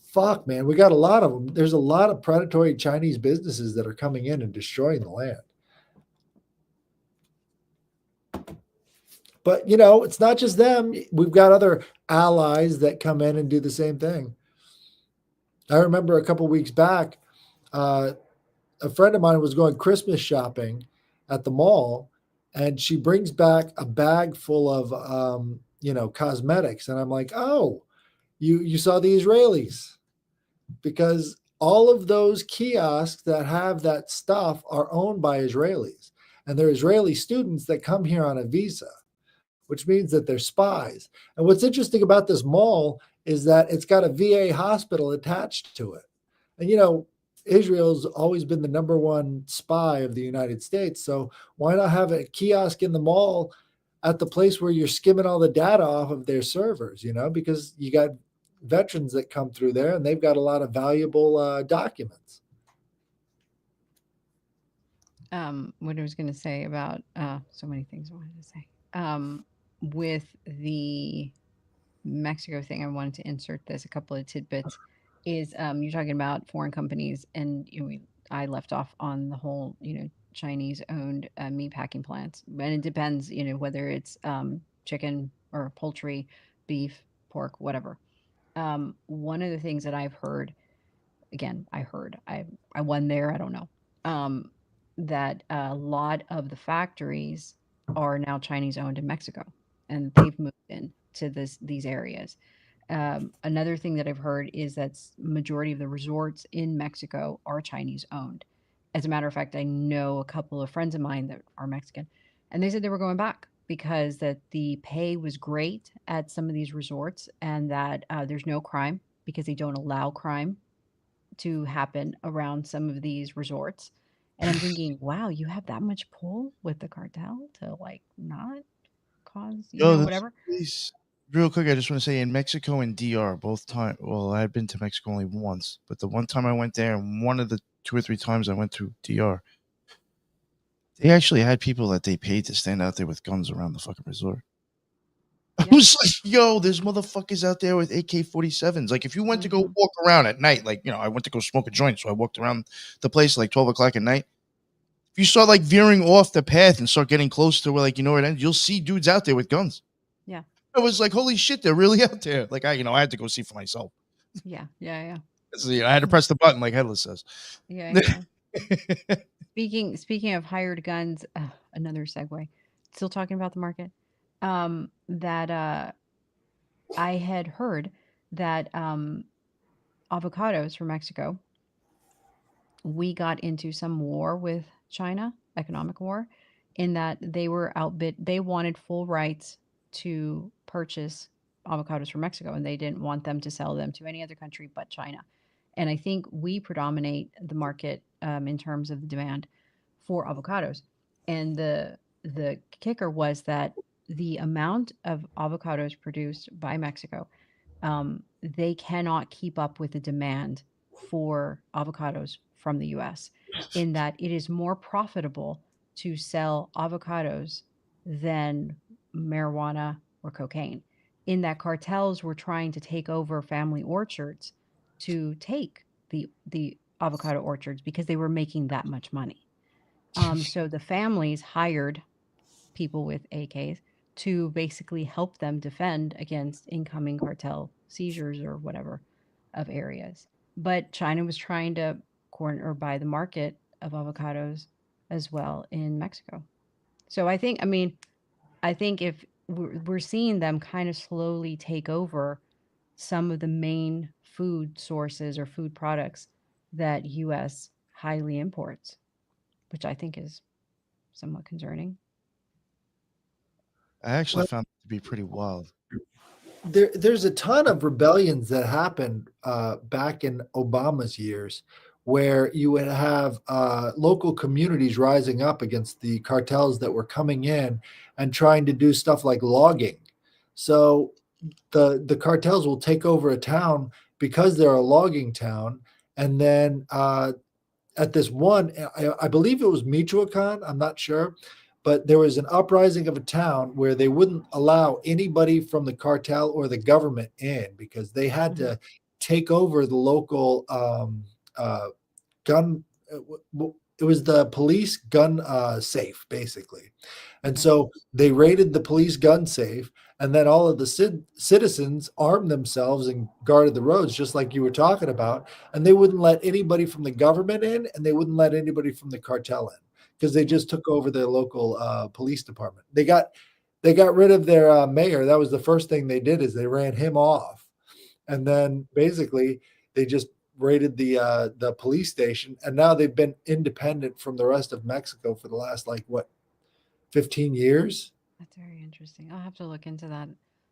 Fuck, man, we got a lot of them. There's a lot of predatory Chinese businesses that are coming in and destroying the land. But, you know, it's not just them. We've got other allies that come in and do the same thing. I remember a couple weeks back, a friend of mine was going Christmas shopping at the mall, and she brings back a bag full of, you know, cosmetics. And I'm like, oh, you saw the Israelis, because all of those kiosks that have that stuff are owned by Israelis, and they're Israeli students that come here on a visa, which means that they're spies. And what's interesting about this mall is that it's got a VA hospital attached to it. And you know, Israel's always been the number one spy of the United States, so why not have a kiosk in the mall at the place where you're skimming all the data off of their servers, you know, because you got veterans that come through there and they've got a lot of valuable documents. What I was going to say about so many things I wanted to say. With the Mexico thing, I wanted to insert this, a couple of tidbits. Is you're talking about foreign companies, and you know, I left off on the whole, you know, Chinese owned meat packing plants, and it depends, you know, whether it's chicken or poultry, beef, pork, whatever. One of the things that I've heard, again, I won there, I don't know, that a lot of the factories are now Chinese owned in Mexico, and they've moved in to these areas. Another thing that I've heard is that majority of the resorts in Mexico are Chinese owned. As a matter of fact, I know a couple of friends of mine that are Mexican, and they said they were going back because that the pay was great at some of these resorts, and that there's no crime because they don't allow crime to happen around some of these resorts. And I'm thinking, wow, you have that much pull with the cartel to like not cause, you Yo, know, this whatever. place, real quick, I just want to say in Mexico and DR, both time. Well, I've been to Mexico only once, but the one time I went there, and one of the 2 or 3 times I went to DR, They actually had people that they paid to stand out there with guns around the fucking resort. I Yeah. was like, yo, there's motherfuckers out there with AK-47s. Like, if you went to go Mhm. walk around at night, like, I went to go smoke a joint, so I walked around the place like 12 o'clock at night. If you start, like, veering off the path and start getting close to where, like, where it ends, you'll see dudes out there with guns. Yeah. I was like, holy shit, they're really out there. Like, I had to go see for myself. Yeah. Yeah. So, I had to press the button, like Headless says. Yeah. Yeah. Speaking of hired guns, another segue. Still talking about the market. That I had heard that avocados from Mexico, we got into some war with China, economic war, in that they were outbid. They wanted full rights to purchase avocados from Mexico, and they didn't want them to sell them to any other country but China. And I think we predominate the market in terms of the demand for avocados. And the kicker was that the amount of avocados produced by Mexico, they cannot keep up with the demand for avocados from the US, in that it is more profitable to sell avocados than marijuana or cocaine. In that cartels were trying to take over family orchards to take the avocado orchards because they were making that much money. So the families hired people with AKs to basically help them defend against incoming cartel seizures or whatever of areas. But China was trying to corner or buy the market of avocados as well in Mexico. So I think if we're seeing them kind of slowly take over some of the main food sources or food products that US highly imports, which I think is somewhat concerning. I actually Well, found it to be pretty wild. there's a ton of rebellions that happened back in Obama's years, where you would have local communities rising up against the cartels that were coming in and trying to do stuff like logging. So the cartels will take over a town because they're a logging town, and then at this one, I believe it was Michoacan, I'm not sure, but there was an uprising of a town where they wouldn't allow anybody from the cartel or the government in because they had Mhm. to take over the local uh, gun. It was the police gun safe, basically. And Okay. so they raided the police gun safe, and then all of the citizens armed themselves and guarded the roads, just like you were talking about. And they wouldn't let anybody from the government in, and they wouldn't let anybody from the cartel in because they Yeah. just took over the local police department. They got rid of their mayor. That was the first thing they did is they ran him off, and then basically they just raided the police station, and now they've been independent from the rest of Mexico for the last like what 15 years. That's very interesting. I'll have to look into that.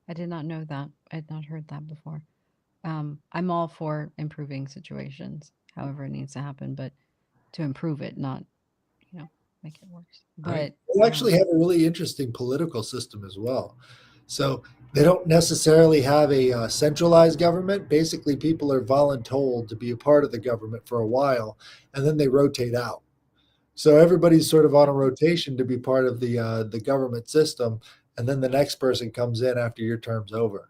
I did not know that. I had not heard that before. I'm all for improving situations, however it needs to happen, but to improve it, not, you know, make it worse. Right. But They actually have a really interesting political system as well. So they don't necessarily have a centralized government. Basically, people are voluntold to be a part of the government for a while, and then they rotate out. So everybody's sort of on a rotation to be part of the government system, and then the next person comes in after your term's over.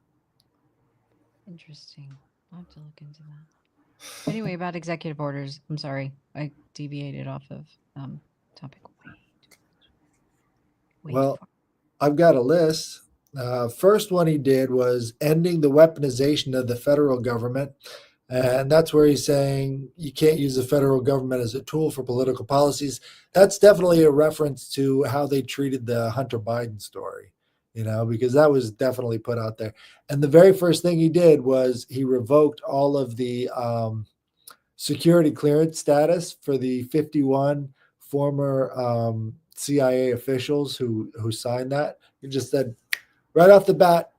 interesting. I'll have to look into that. But anyway, about executive orders, I'm sorry. I deviated off of topic way too much. Way too Well, far. I've got a list. First one he did was ending the weaponization of the federal government. And that's where he's saying you can't use the federal government as a tool for political policies. That's definitely a reference to how they treated the Hunter Biden story, because that was definitely put out there. And the very first thing he did was he revoked all of the security clearance status for the 51 former CIA officials who signed that. He just said right off the bat,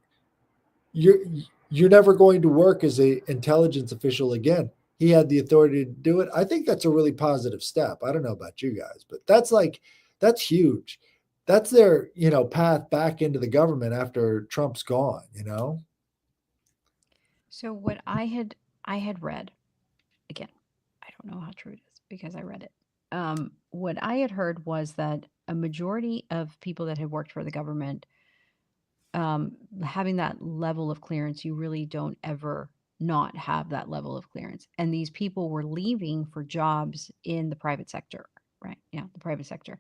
you're never going to work as a intelligence official again. He had the authority to do it. I think that's a really positive step. I don't know about you guys, but that's huge. That's their path back into the government after Trump's gone. So what I had read, again, I don't know how true it is because I read it. what I had heard was that a majority of people that had worked for the government, having that level of clearance, you really don't ever not have that level of clearance. And these people were leaving for jobs in the private sector, right? Yeah, the private sector.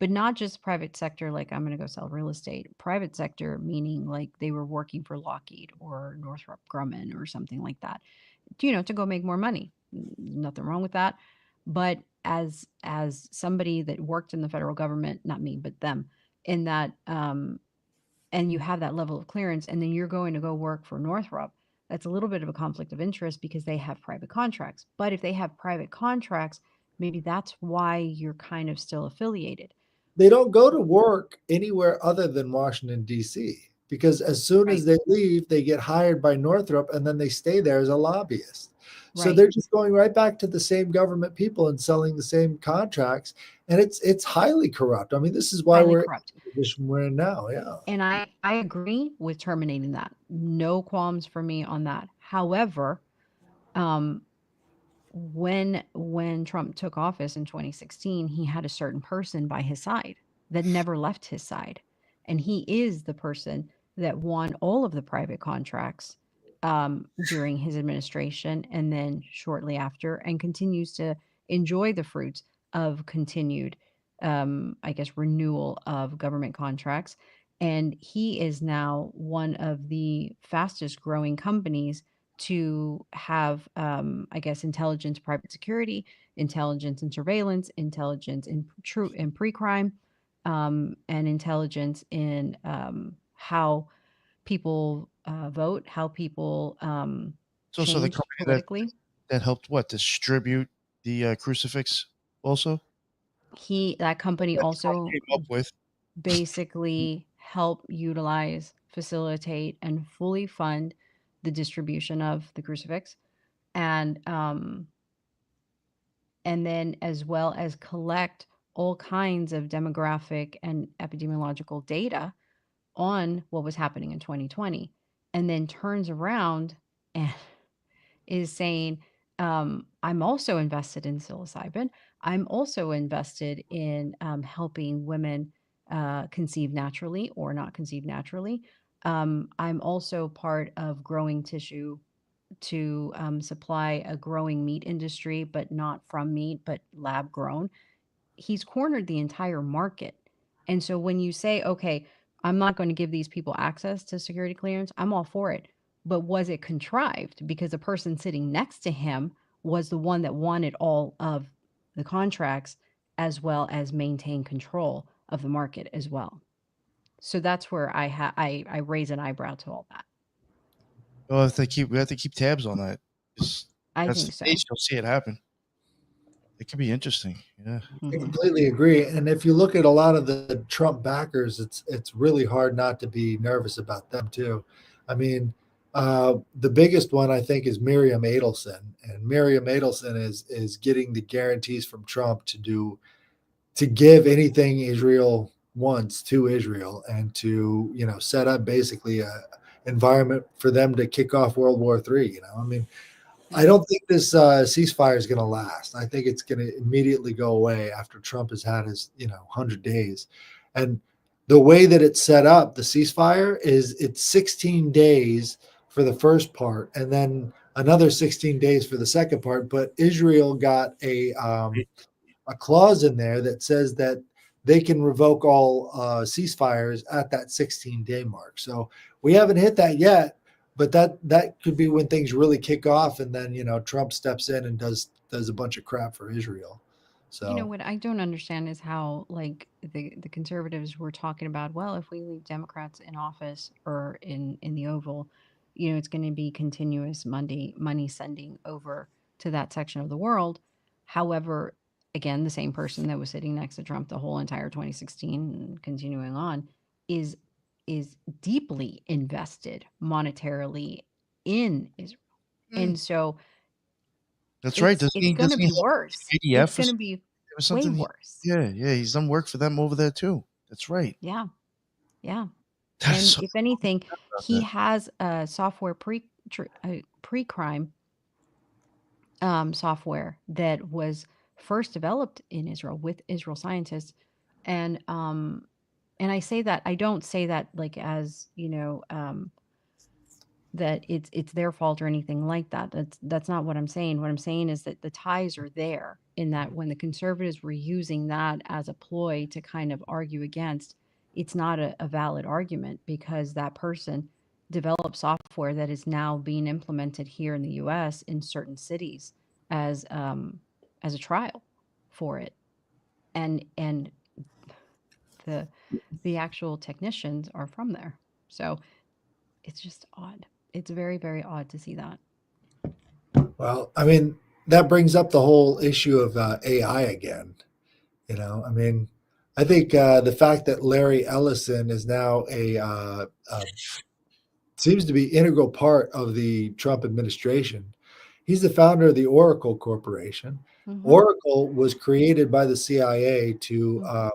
But not just private sector, like I'm going to go sell real estate. Private sector, meaning like they were working for Lockheed or Northrop Grumman or something like that, to go make more money. Nothing wrong with that. But as somebody that worked in the federal government, not me, but them, in that and you have that level of clearance, and then you're going to go work for Northrop, that's a little bit of a conflict of interest because they have private contracts. But if they have private contracts, maybe that's why you're kind of still affiliated. They don't go to work anywhere other than Washington, D.C., because as soon Right. as they leave, they get hired by Northrop and then they stay there as a lobbyist. So Right. they're just going right back to the same government people and selling the same contracts. And it's highly corrupt. I mean, this is why Highly we're in corrupt. the position we're in now. Yeah. And I agree with terminating that. No qualms for me on that. However, um, when Trump took office in 2016, he had a certain person by his side that never left his side. And he is the person that won all of the private contracts during his administration and then shortly after, and continues to enjoy the fruits of continued, I guess, renewal of government contracts. And he is now one of the fastest growing companies to have, I guess, intelligence, private security, intelligence and surveillance, intelligence in true and pre-crime, and intelligence in how people vote, how people It's also the change company that politically. that helped what distribute the crucifix. Also, That company that Trump also came up with. basically help utilize, facilitate, and fully fund the distribution of the crucifix. And then as well as collect all kinds of demographic and epidemiological data on what was happening in 2020, and then turns around and is saying, I'm also invested in psilocybin. I'm also invested in helping women conceive naturally or not conceive naturally. I'm also part of growing tissue to supply a growing meat industry, but not from meat, but lab grown. He's cornered the entire market. And so when you say, okay, I'm not going to give these people access to security clearance, I'm all for it. But was it contrived? Because the person sitting next to him was the one that wanted all of the contracts as well as maintain control of the market as well. So that's where I raise an eyebrow to all that. Well, we have to keep tabs on that. 'Cause I that's think the so. case. You'll see it happen. It could be interesting. Yeah. I Mhm. completely agree. And if you look at a lot of the Trump backers, it's really hard not to be nervous about them too. I mean, the biggest one I think is Miriam Adelson, and Miriam Adelson is getting the guarantees from Trump to give anything Israel wants to Israel and to set up basically a environment for them to kick off World War III. I mean, I don't think this ceasefire is going to last. I think it's going to immediately go away after Trump has had his 100 days. And the way that it's set up, the ceasefire is it's 16 days for the first part and then another 16 days for the second part. But Israel got a clause in there that says that they can revoke all ceasefires at that 16-day mark. So we haven't hit that yet, but that could be when things really kick off, and then Trump steps in and does a bunch of crap for Israel. So What I don't understand is how, like, the conservatives were talking about, well, if we leave Democrats in office or in the Oval, it's going to be continuous money sending over to that section of the world. However, again, the same person that was sitting next to Trump the whole entire 2016 and continuing on is is deeply invested monetarily in Israel. Mm. And so That's right. it's going to Doesn't he be help worse. ADF It's or going to something? be There was way something. worse. Yeah. He's done work for them over there too. That's right. Yeah. Yeah. That's And so if anything, about he that. has a software pre-crime software that was first developed in Israel with Israel scientists. And I say that, I don't say that like as, that it's their fault or anything like that. That's not what I'm saying. What I'm saying is that the ties are there, in that when the conservatives were using that as a ploy to kind of argue against, it's not a valid argument, because that person developed software that is now being implemented here in the US in certain cities as a trial for it. And the actual technicians are from there. So it's just odd. It's very, very odd to see that. Well, I mean, that brings up the whole issue of AI again. I mean, I think the fact that Larry Ellison is now seems to be integral part of the Trump administration. He's the founder of the Oracle Corporation. Mhm. Oracle was created by the CIA to Mhm.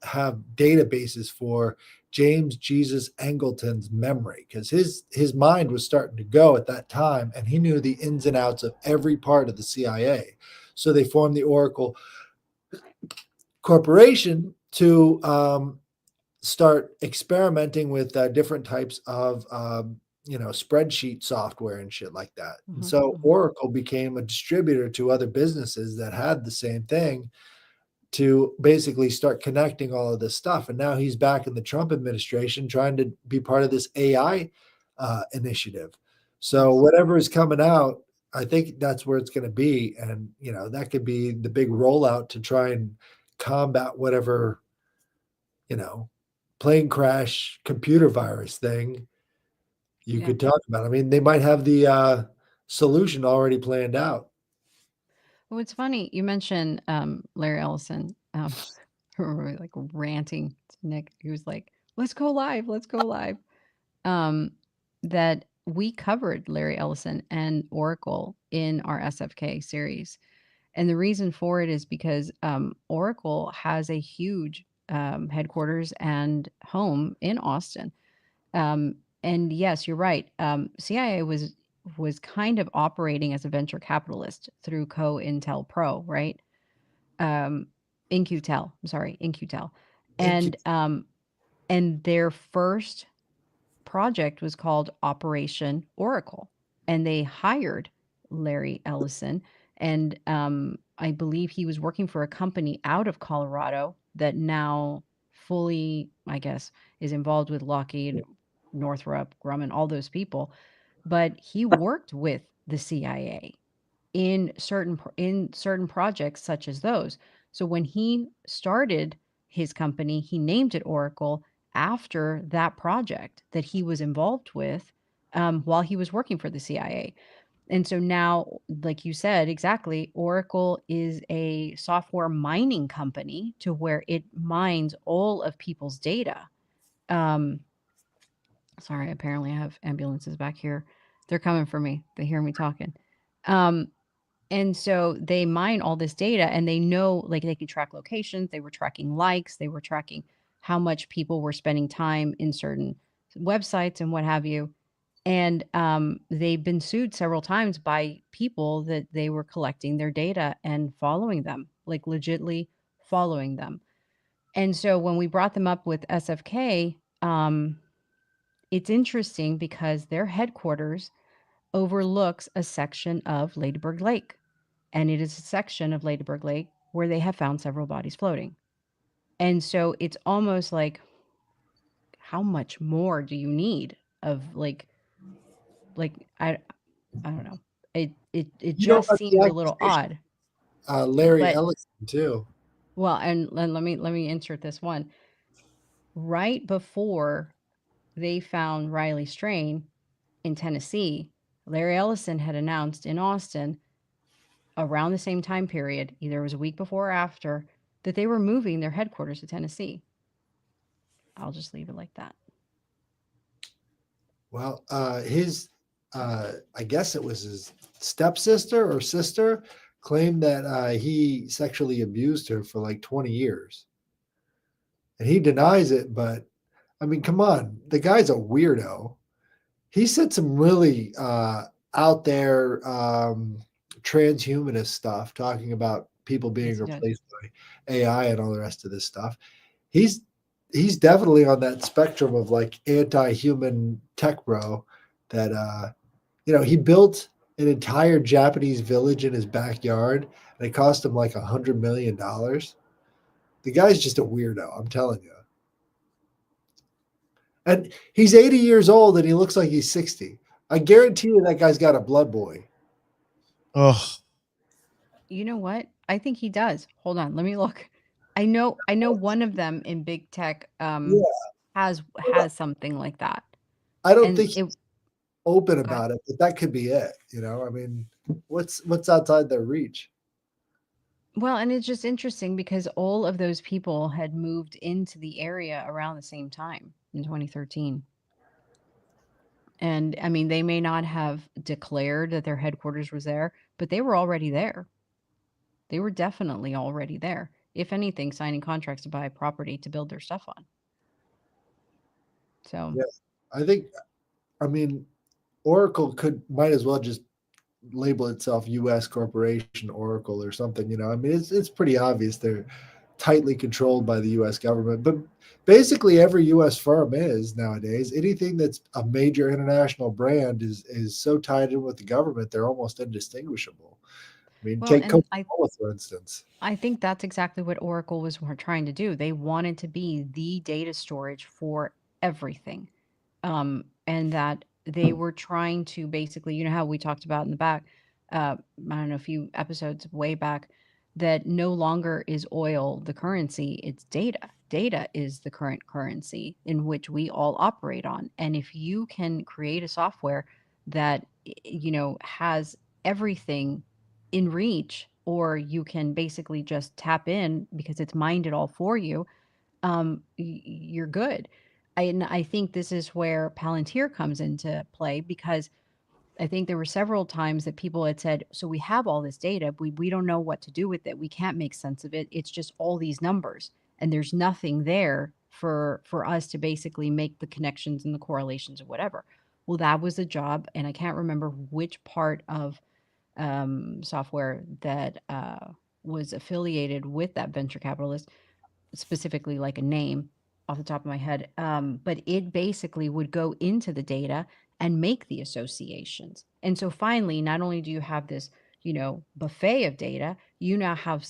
have databases for James Jesus Angleton's memory, because his mind was starting to go at that time, and he knew the ins and outs of every part of the CIA. So they formed the Oracle Corporation to start experimenting with different types of spreadsheet software and shit like that. And so Mhm. Oracle became a distributor to other businesses that had the same thing, to basically start connecting all of this stuff. And now he's back in the Trump administration trying to be part of this AI initiative. So Yes. whatever is coming out, I think that's where it's going to be. And, that could be the big rollout to try and combat whatever, plane crash computer virus thing you Yeah. could talk about. I mean, they might have the solution already planned out. Well, it's funny you mentioned Larry Ellison. Like ranting to Nick. He was like, "Let's go live. Let's go live." Um, that we covered Larry Ellison and Oracle in our SFK series. And the reason for it is because Oracle has a huge headquarters and home in Austin. And yes, you're right. CIA was kind of operating as a venture capitalist through CoIntelPro, right? Um, InQtel, I'm sorry, InQtel, Thank you. And their first project was called Operation Oracle, and they hired Larry Ellison, and I believe he was working for a company out of Colorado that now fully, I guess, is involved with Lockheed, Northrop Grumman, all those people. But he worked with the CIA in certain projects such as those. So when he started his company, he named it Oracle after that project that he was involved with while he was working for the CIA. And so now, like you said, exactly, Oracle is a software mining company to where it mines all of people's data. Um, Sorry, apparently I have ambulances back here. They're coming for me. They hear me talking. Um, and so they mine all this data, and they know, like, they can track locations. They were tracking likes. They were tracking how much people were spending time in certain websites and what have you. And they've been sued several times by people that they were collecting their data and following them, like legitly following them. And so when we brought them up with SFK, it's interesting because their headquarters overlooks a section of Ladyburg Lake. And it is a section of Ladyburg Lake where they have found several bodies floating. And so it's almost like, how much more do you need of I don't know. It You know just about the seems a little accusation, odd. Larry But Ellison too. well, and let me insert this one. Right before they found Riley Strain in Tennessee, Larry Ellison had announced in Austin around the same time period, either it was a week before or after, that they were moving their headquarters to Tennessee. I'll just leave it like that. Well, I guess it was his stepsister or sister, claimed that he sexually abused her for like 20 years. And he denies it, but I mean, come on, the guy's a weirdo. He said some really out there transhumanist stuff, talking about people being Yes, he does. replaced by AI and all the rest of this stuff. He's definitely on that spectrum of like anti-human tech bro that he built an entire Japanese village in his backyard and it cost him like $100 million. The guy's just a weirdo, I'm telling you. And he's 80 years old and he looks like he's 60. I guarantee you that guy's got a blood boy. Oh, You know what? I think he does. Hold on, let me look. I know one of them in big tech Yeah. has something like that. I don't And think it he's open go ahead. about it, but that could be it. I mean, what's outside their reach? Well, and it's just interesting because all of those people had moved into the area around the same time in 2013. And I mean, they may not have declared that their headquarters was there, but they were already there. They were definitely already there. If anything, signing contracts to buy property to build their stuff on. So, Yeah, I mean, Oracle might as well just label itself U.S. Corporation Oracle or something. I mean, it's pretty obvious they're tightly controlled by the U.S. government, but basically every U.S. firm is nowadays. Anything that's a major international brand is so tied in with the government, they're almost indistinguishable. I mean, well, take and Coca-Cola, for instance. I think that's exactly what Oracle was trying to do. They wanted to be the data storage for everything. And that they were trying to basically, you know how we talked about in the back, I don't know, a few episodes way back, that no longer is oil the currency, it's data. Data is the current currency in which we all operate on. And if you can create a software that, has everything in reach, or you can basically just tap in because it's mined it all for you, you're good. And I think this is where Palantir comes into play, because I think there were several times that people had said, so we have all this data, we don't know what to do with it. We can't make sense of it. It's just all these numbers and there's nothing there for us to basically make the connections and the correlations or whatever. Well, that was a job. And I can't remember which part of software that was affiliated with that venture capitalist, specifically like a name off the top of my head. But it basically would go into the data and make the associations. And so finally, not only do you have this, buffet of data, you now have,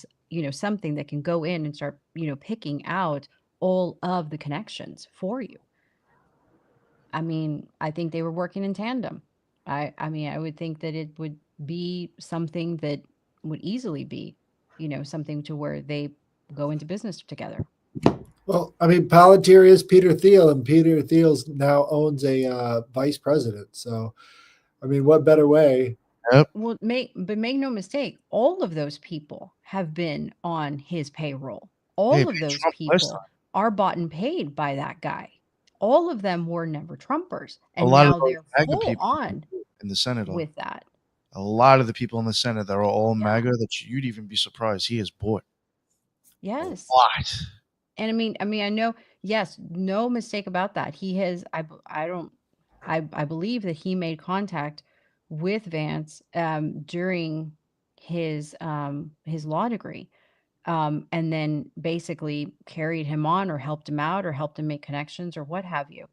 something that can go in and start, picking out all of the connections for you. I mean, I think they were working in tandem. I mean, I would think that it would be something that would easily be, something to where they go into business together. Well, I mean, Palantir is Peter Thiel, and Peter Thiel's now owns a vice president. So, I mean, what better way? yep. Well, make no mistake, all of those people have been on his payroll. Hey, All of man, those Trump last people time. are bought and paid by that guy. All of them were never Trumpers, A and lot of now those they're MAGA full people on in the Senate are. with that. A lot of the people in the Senate that are all Yeah. MAGA that you'd even be surprised he has bought. Yes. A lot. And I know, yes, no mistake about that. He has, I believe that he made contact with Vance during his law degree, and then basically carried him on or helped him out or helped him make connections or what have you.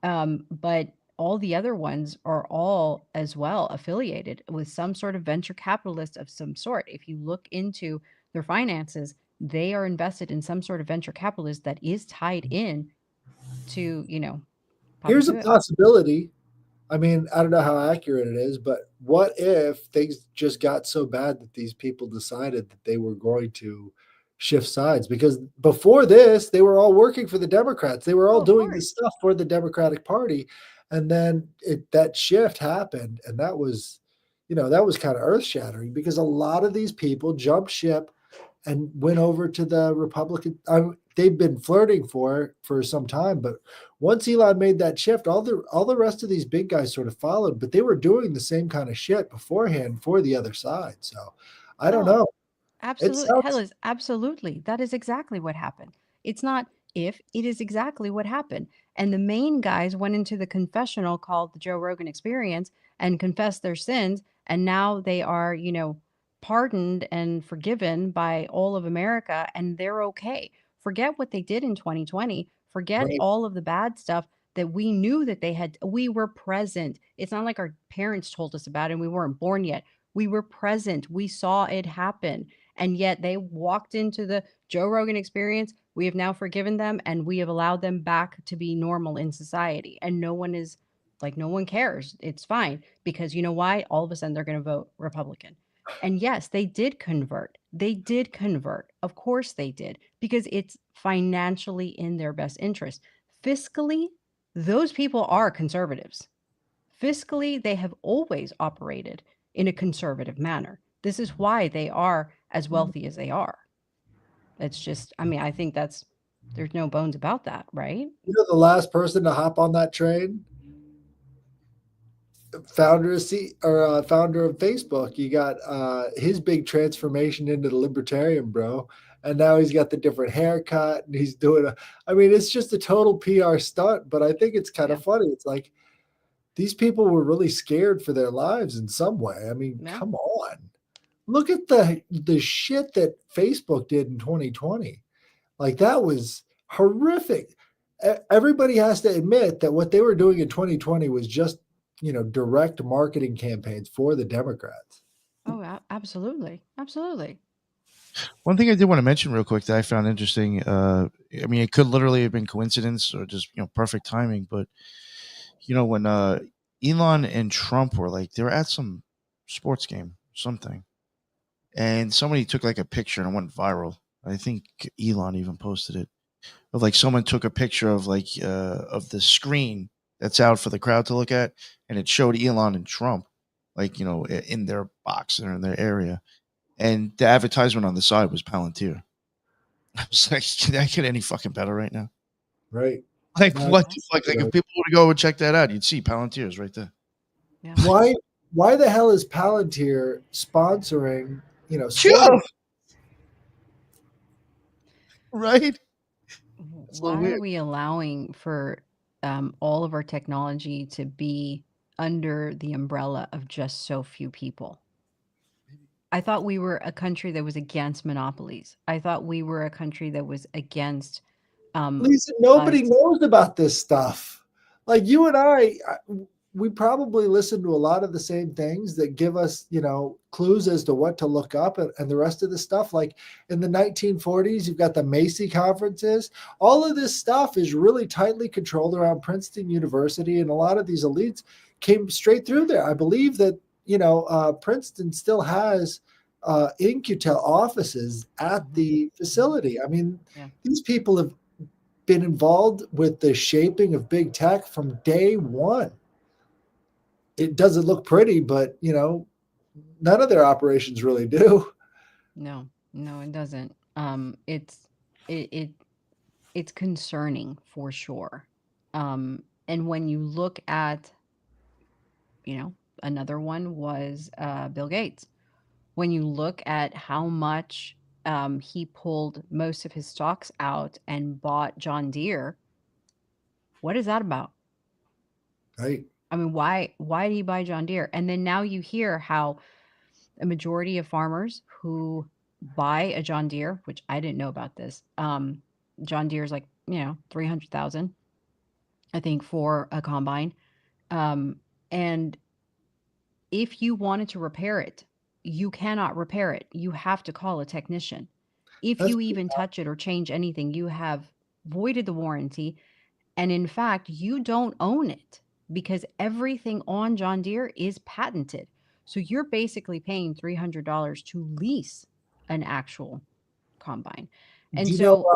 But all the other ones are all as well affiliated with some sort of venture capitalist of some sort. If you look into their finances, they are invested in some sort of venture capitalist that is tied in to, Papa Here's a Sua. possibility. I mean, I don't know how accurate it is, but what if things just got so bad that these people decided that they were going to shift sides? Because before this, they were all working for the Democrats. They were all Oh, of doing this course. stuff for the Democratic Party. And then that shift happened. And that was kind of earth shattering because a lot of these people jumped ship and went over to the Republican. They've been flirting for some time, but once Elon made that shift, all the rest of these big guys sort of followed. But they were doing the same kind of shit beforehand for the other side. So I don't Oh, know. It absolutely. sounds Hellas, absolutely. That is exactly what happened. It's not if, it is exactly what happened. And the main guys went into the confessional called the Joe Rogan Experience and confessed their sins And now they are, pardoned and forgiven by all of America, and they're okay. Forget what they did in 2020. Forget Right. all of the bad stuff that we knew that we were present. It's not like our parents told us about it and we weren't born yet. We were present. We saw it happen. And yet they walked into the Joe Rogan experience. We have now forgiven them and we have allowed them back to be normal in society. And no one cares. It's fine because you know why? All of a sudden they're going to vote Republican. And yes, they did convert. They did convert. Of course they did, because it's financially in their best interest. Fiscally, those people are conservatives. Fiscally, they have always operated in a conservative manner. This is why they are as wealthy as they are. It's just, I think there's no bones about that, right? You know, the last person to hop on that train, founder of Facebook. You got his big transformation into the libertarian bro, and now he's got the different haircut and he's doing it's just a total PR stunt, but I think it's kind of funny. It's like these people were really scared for their lives in some way. Come on. Look at the shit that Facebook did in 2020. Like, that was horrific. Everybody has to admit that what they were doing in 2020 was just, direct marketing campaigns for the Democrats. Oh, absolutely. Absolutely. One thing I did want to mention real quick that I found interesting, it could literally have been coincidence or just, perfect timing, but, when Elon and Trump they were at some sports game, something, and somebody took like a picture and it went viral. I think Elon even posted it, of someone took a picture of of the screen that's out for the crowd to look at, and it showed Elon and Trump, in their box or in their area, and the advertisement on the side was Palantir. I was like, can that get any fucking better right now? Right. What the fuck? If people were to go and check that out, you'd see Palantir's right there. Yeah. Why the hell is Palantir sponsoring, Sure. Right? Why are we allowing for all of our technology to be under the umbrella of just so few people? I thought we were a country that was against monopolies. I thought we were a country that was against. Lisa, nobody knows about this stuff. Like, you and I, we probably listen to a lot of the same things that give us, clues as to what to look up and the rest of the stuff. Like in the 1940s, you've got the Macy conferences. All of this stuff is really tightly controlled around Princeton University, and a lot of these elites came straight through there. I believe that, Princeton still has In-Q-Tel offices at the facility. These people have been involved with the shaping of big tech from day one. It doesn't look pretty, but none of their operations really do. No, it doesn't. It's concerning for sure. And when you look at, another one was Bill Gates. When you look at how much he pulled most of his stocks out and bought John Deere, what is that about? Right. Why did he buy John Deere? And then now you hear how a majority of farmers who buy a John Deere, which I didn't know about this, John Deere is $300,000, I think, for a combine. And if you wanted to repair it, you cannot repair it. You have to call a technician. If you even touch it or change anything, you have voided the warranty. And in fact, you don't own it because everything on John Deere is patented. So you're basically paying $300 to lease an actual combine. And do you so know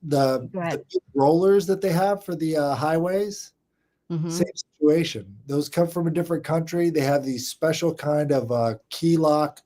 the big rollers that they have for the highways? Mhm. Same situation. Those come from a different country. They have these special kind of key lock,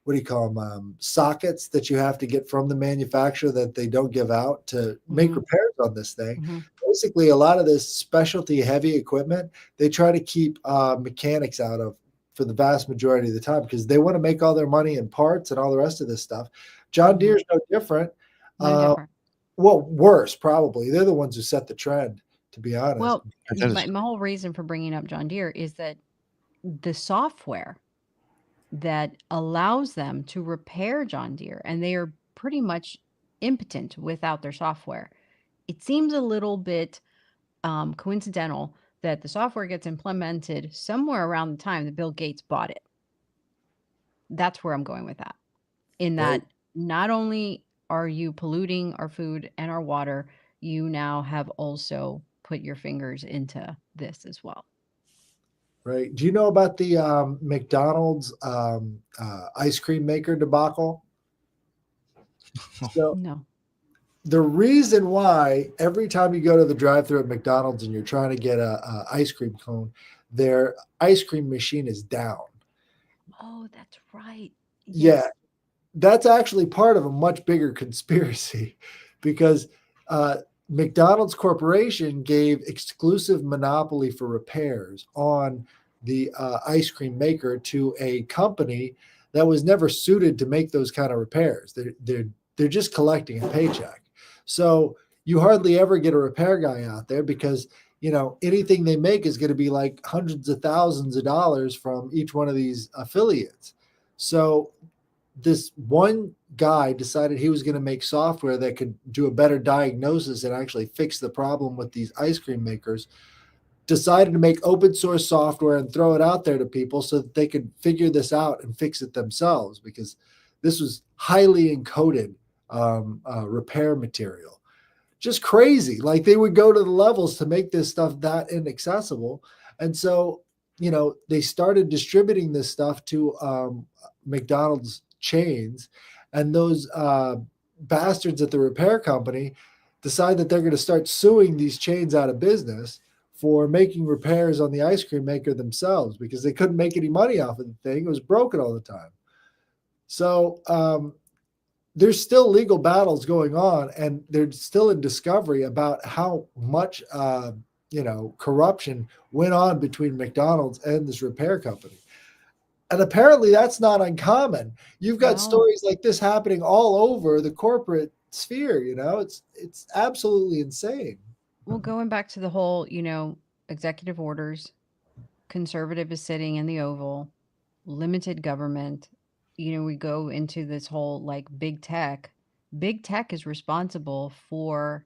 what do you call them? Sockets that you have to get from the manufacturer that they don't give out to make repairs on this thing. Basically, a lot of this specialty heavy equipment, they try to keep mechanics out of for the vast majority of the time because they want to make all their money in parts and all the rest of this stuff. John Deere's no different. No different. Well, worse, probably. They're the ones who set the trend, to be honest. Well, my whole reason for bringing up John Deere is that the software that allows them to repair John Deere, and they are pretty much impotent without their software. It seems a little bit coincidental that the software gets implemented somewhere around the time that Bill Gates bought it. That's where I'm going with that. In that, Right. not only are you polluting our food and our water, you now have also put your fingers into this as well. Right. Do you know about the McDonald's ice cream maker debacle? So No. the reason why every time you go to the drive-thru at McDonald's and you're trying to get a ice cream cone, their ice cream machine is down. Oh, that's right. Yeah, Yes. that's actually part of a much bigger conspiracy because McDonald's Corporation gave exclusive monopoly for repairs on the ice cream maker to a company that was never suited to make those kind of repairs. They're just collecting a paycheck. So you hardly ever get a repair guy out there because anything they make is going to be like hundreds of thousands of dollars from each one of these affiliates. So this one guy decided he was going to make software that could do a better diagnosis and actually fix the problem with these ice cream makers. Decided to make open source software and throw it out there to people so that they could figure this out and fix it themselves, because this was highly encoded repair material. Just crazy. Like, they would go to the levels to make this stuff that inaccessible. And so, they started distributing this stuff to McDonald's chains, and those bastards at the repair company decide that they're going to start suing these chains out of business for making repairs on the ice cream maker themselves, because they couldn't make any money off of the thing. It was broken all the time. So there's still legal battles going on, and they're still in discovery about how much corruption went on between McDonald's and this repair company. And apparently that's not uncommon. You've got stories like this happening all over the corporate sphere. It's absolutely insane. Well, going back to the whole, executive orders, conservative is sitting in the Oval, limited government, we go into this whole like big tech. Big tech is responsible for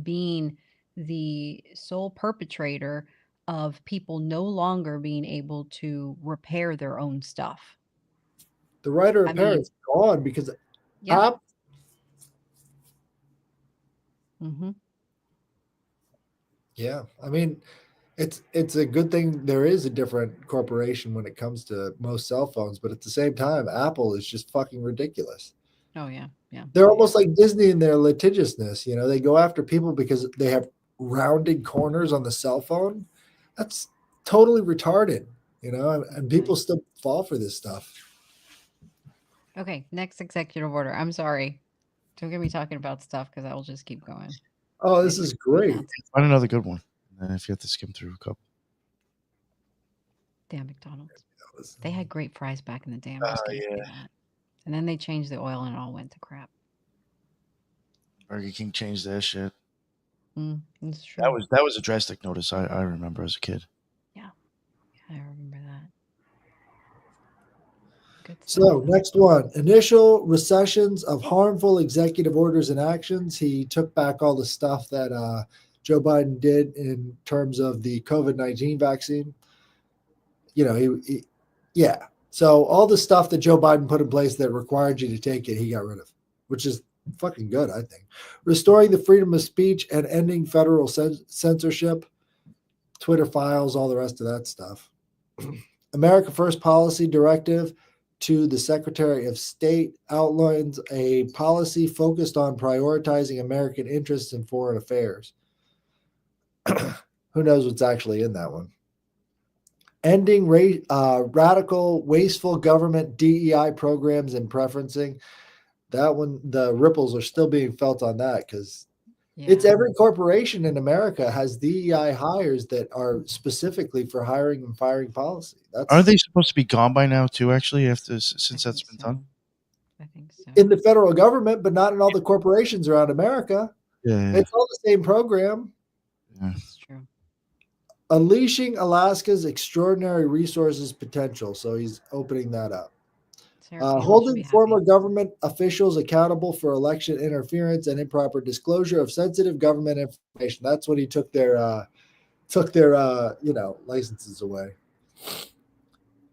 being the sole perpetrator of people no longer being able to repair their own stuff. The right of I repair mean, is gone because yeah. App- Mm-hmm. yeah, I mean, it's a good thing there is a different corporation when it comes to most cell phones, but at the same time, Apple is just fucking ridiculous. Oh yeah, yeah. They're almost like Disney in their litigiousness. They go after people because they have rounded corners on the cell phone. That's totally retarded, and people still fall for this stuff. Okay, next executive order. I'm sorry. Don't get me talking about stuff because I will just keep going. Oh, this is great. Find another good one. And then if you have to skim through a couple. Damn McDonald's. They had great fries back in the day. Yeah. And then they changed the oil and it all went to crap. Burger King changed that shit. That's true. That was a drastic notice. I remember as a kid. Yeah, I remember that. Good So next one, initial recessions of harmful executive orders and actions. He took back all the stuff that Joe Biden did in terms of the COVID-19 vaccine. Yeah. So all the stuff that Joe Biden put in place that required you to take it, he got rid of, which is fucking good, I think. Restoring the freedom of speech and ending federal censorship, Twitter files, all the rest of that stuff. America First Policy Directive to the Secretary of State outlines a policy focused on prioritizing American interests in foreign affairs. Who knows what's actually in that one? Ending radical, wasteful government DEI programs and preferencing. That one, the ripples are still being felt on that because it's every corporation in America has DEI hires that are specifically for hiring and firing policy. Aren't they supposed to be gone by now too? Actually, since that's been done, I think so. In the federal government, but not in all the corporations around America. Yeah. It's all the same program. Yeah. That's true. Unleashing Alaska's extraordinary resources potential. So he's opening that up. Sarah Palin should be Holding happy. former government officials accountable for election interference and improper disclosure of sensitive government information. That's when he took their licenses away.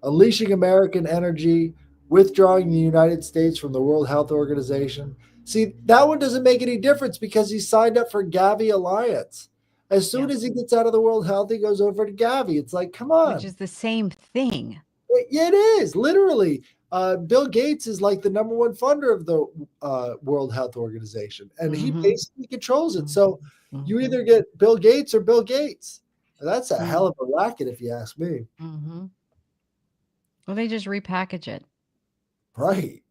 Unleashing American energy, withdrawing the United States from the World Health Organization. See, that one doesn't make any difference because he signed up for Gavi Alliance. As soon Yeah. as he gets out of the World Health, he goes over to Gavi. It's like, come on. Which is the same thing. Yeah, it is literally. Bill Gates is like the number one funder of the World Health Organization, and he Mhm. basically controls it. So you Mhm. either get Bill Gates or Bill Gates. And that's a Mm. hell of a racket, if you ask me. Mhm. Well, they just repackage it. Right.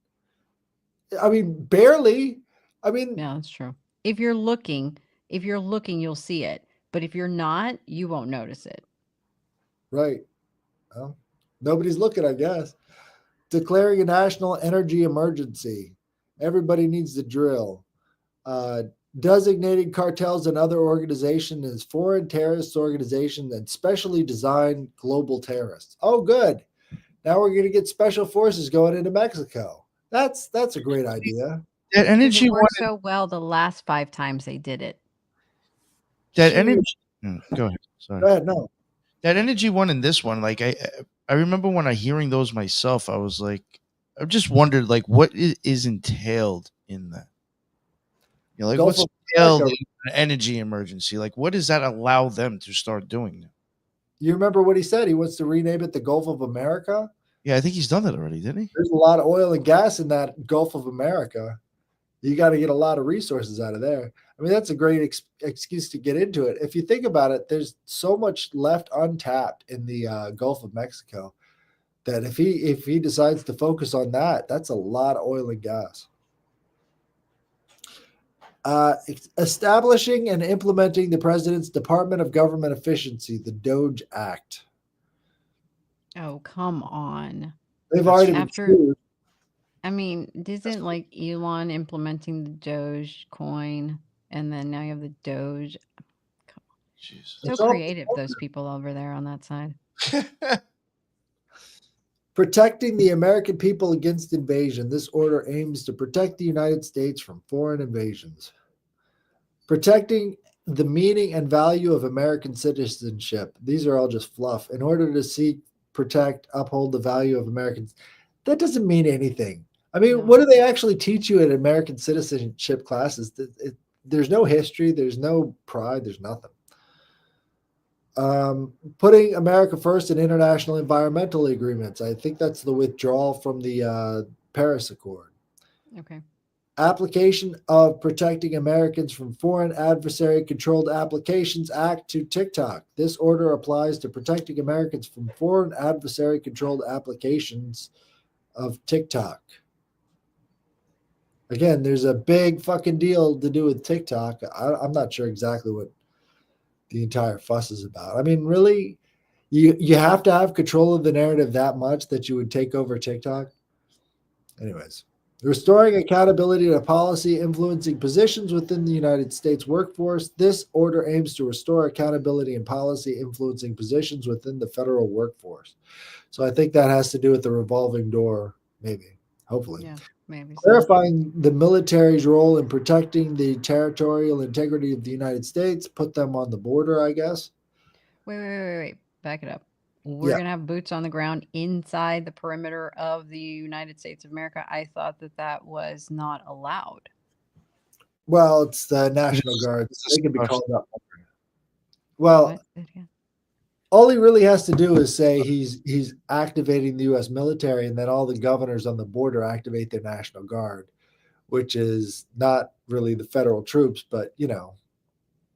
I mean, barely. I mean, Yeah, that's true. If you're looking, you'll see it. But if you're not, you won't notice it. right. Well, nobody's looking, I guess. Declaring a national energy emergency. Everybody needs to drill. Designating cartels and other organizations as foreign terrorist organizations and specially designed global terrorists. Oh, good. Now we're going to get special forces going into Mexico. That's a great idea. That Because energy it one. worked so well the last 5 times they did it. That Shoot. energy. Go ahead. Sorry. Go ahead. No. That energy one and this one, like I remember when I hearing those myself, I was like, I just wondered like what is entailed in that. You know, like Gulf what's of entailed America. in an energy emergency? Like what does that allow them to start doing now? You remember what he said? He wants to rename it the Gulf of America. Yeah, I think he's done that already, didn't he? There's a lot of oil and gas in that Gulf of America. You got to get a lot of resources out of there. I mean, that's a great excuse to get into it. If you think about it, there's so much left untapped in the Gulf of Mexico that if he decides to focus on that, that's a lot of oil and gas. Establishing and implementing the president's Department of Government Efficiency, the DOGE Act. Oh, come on. They've already been After- sued. I mean, isn't like Elon implementing the Doge coin and then now you have the Doge? Jeez. So It's all- creative, those people over there on that side. Protecting the American people against invasion. This order aims to protect the United States from foreign invasions. Protecting the meaning and value of American citizenship. These are all just fluff. In order to seek, protect, uphold the value of Americans. That doesn't mean anything. I mean, No. what do they actually teach you in American citizenship classes? There's no history. There's no pride. There's nothing. Putting America first in international environmental agreements. I think that's the withdrawal from the Paris Accord. Okay. Application of Protecting Americans from Foreign Adversary Controlled Applications Act to TikTok. This order applies to protecting Americans from foreign adversary controlled applications of TikTok. Again, there's a big fucking deal to do with TikTok. I'm not sure exactly what the entire fuss is about. I mean, really, you have to have control of the narrative that much that you would take over TikTok? Anyways. Restoring accountability to policy influencing positions within the United States workforce. This order aims to restore accountability and policy influencing positions within the federal workforce. So I think that has to do with the revolving door, maybe, hopefully. Yeah, maybe. So. Clarifying the military's role in protecting the territorial integrity of the United States, put them on the border, I guess. Wait. Back it up. We're going to have boots on the ground inside the perimeter of the United States of America. I thought that was not allowed. Well, it's the National Guard. They can be called up. Well, all he really has to do is say he's activating the U.S. military, and then all the governors on the border activate their National Guard, which is not really the federal troops, but, you know,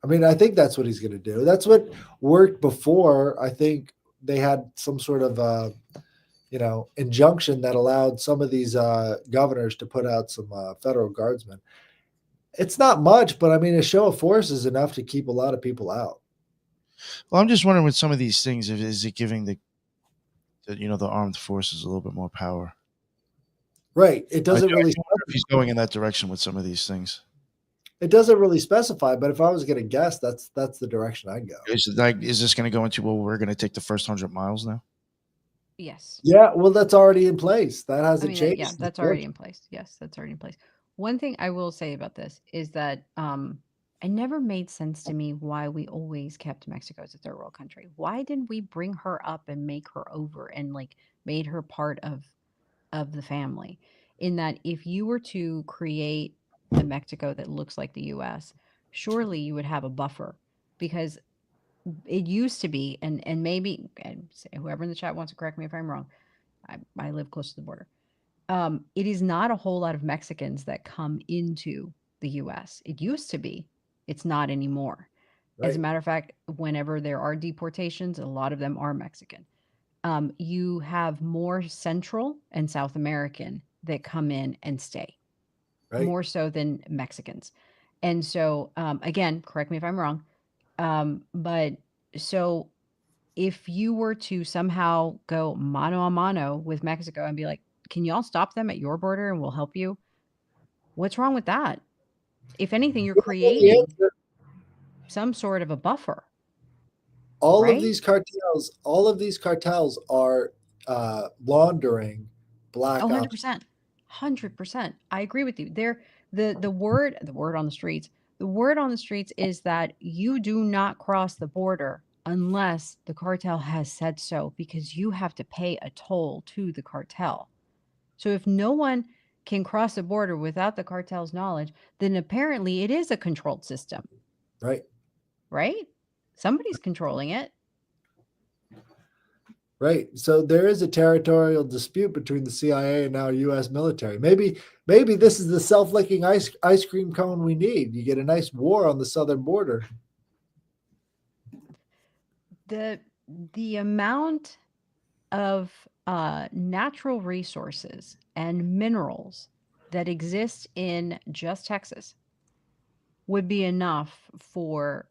I mean, I think that's what he's going to do. That's what worked before. I think they had some sort of, injunction that allowed some of these governors to put out some federal guardsmen. It's not much, but I mean, a show of force is enough to keep a lot of people out. Well, I'm just wondering with some of these things, is it giving the armed forces a little bit more power? Right. It doesn't really. I wonder if he's going in that direction with some of these things. It doesn't really specify, but if I was going to guess, that's the direction I'd go. Is this going to go into, well, we're going to take the first 100 miles now? Yes. Yeah, well, that's already in place. That I hasn't mean, changed. yeah, since that's the already 40s. in place. Yes, that's already in place. One thing I will say about this is that it never made sense to me why we always kept Mexico as a third world country. Why didn't we bring her up and make her over and like made her part of the family? In that, if you were to create a Mexico that looks like the U.S., surely you would have a buffer, because it used to be, and maybe, and whoever in the chat wants to correct me if I'm wrong. I live close to the border. It is not a whole lot of Mexicans that come into the US. It used to be. It's not anymore. As a Right. matter of fact, whenever there are deportations, a lot of them are Mexican. You have more Central and South American that come in and stay, Right. more so than Mexicans. And so, again, correct me if I'm wrong, but so if you were to somehow go mano a mano with Mexico and be like, can y'all stop them at your border and we'll help you? What's wrong with that? If anything, you're The creating answer- some sort of a buffer, all of right? these cartels are laundering black Oh, ops. 100%. 100%. I agree with you. The word on the streets, the word on the streets is that you do not cross the border unless the cartel has said so, because you have to pay a toll to the cartel. So if no one can cross the border without the cartel's knowledge, then apparently it is a controlled system, Right. right? Somebody's controlling it. Right. So there is a territorial dispute between the CIA and now U.S. military. Maybe this is the self-licking ice cream cone we need. You get a nice war on the southern border. The amount of natural resources and minerals that exist in just Texas would be enough for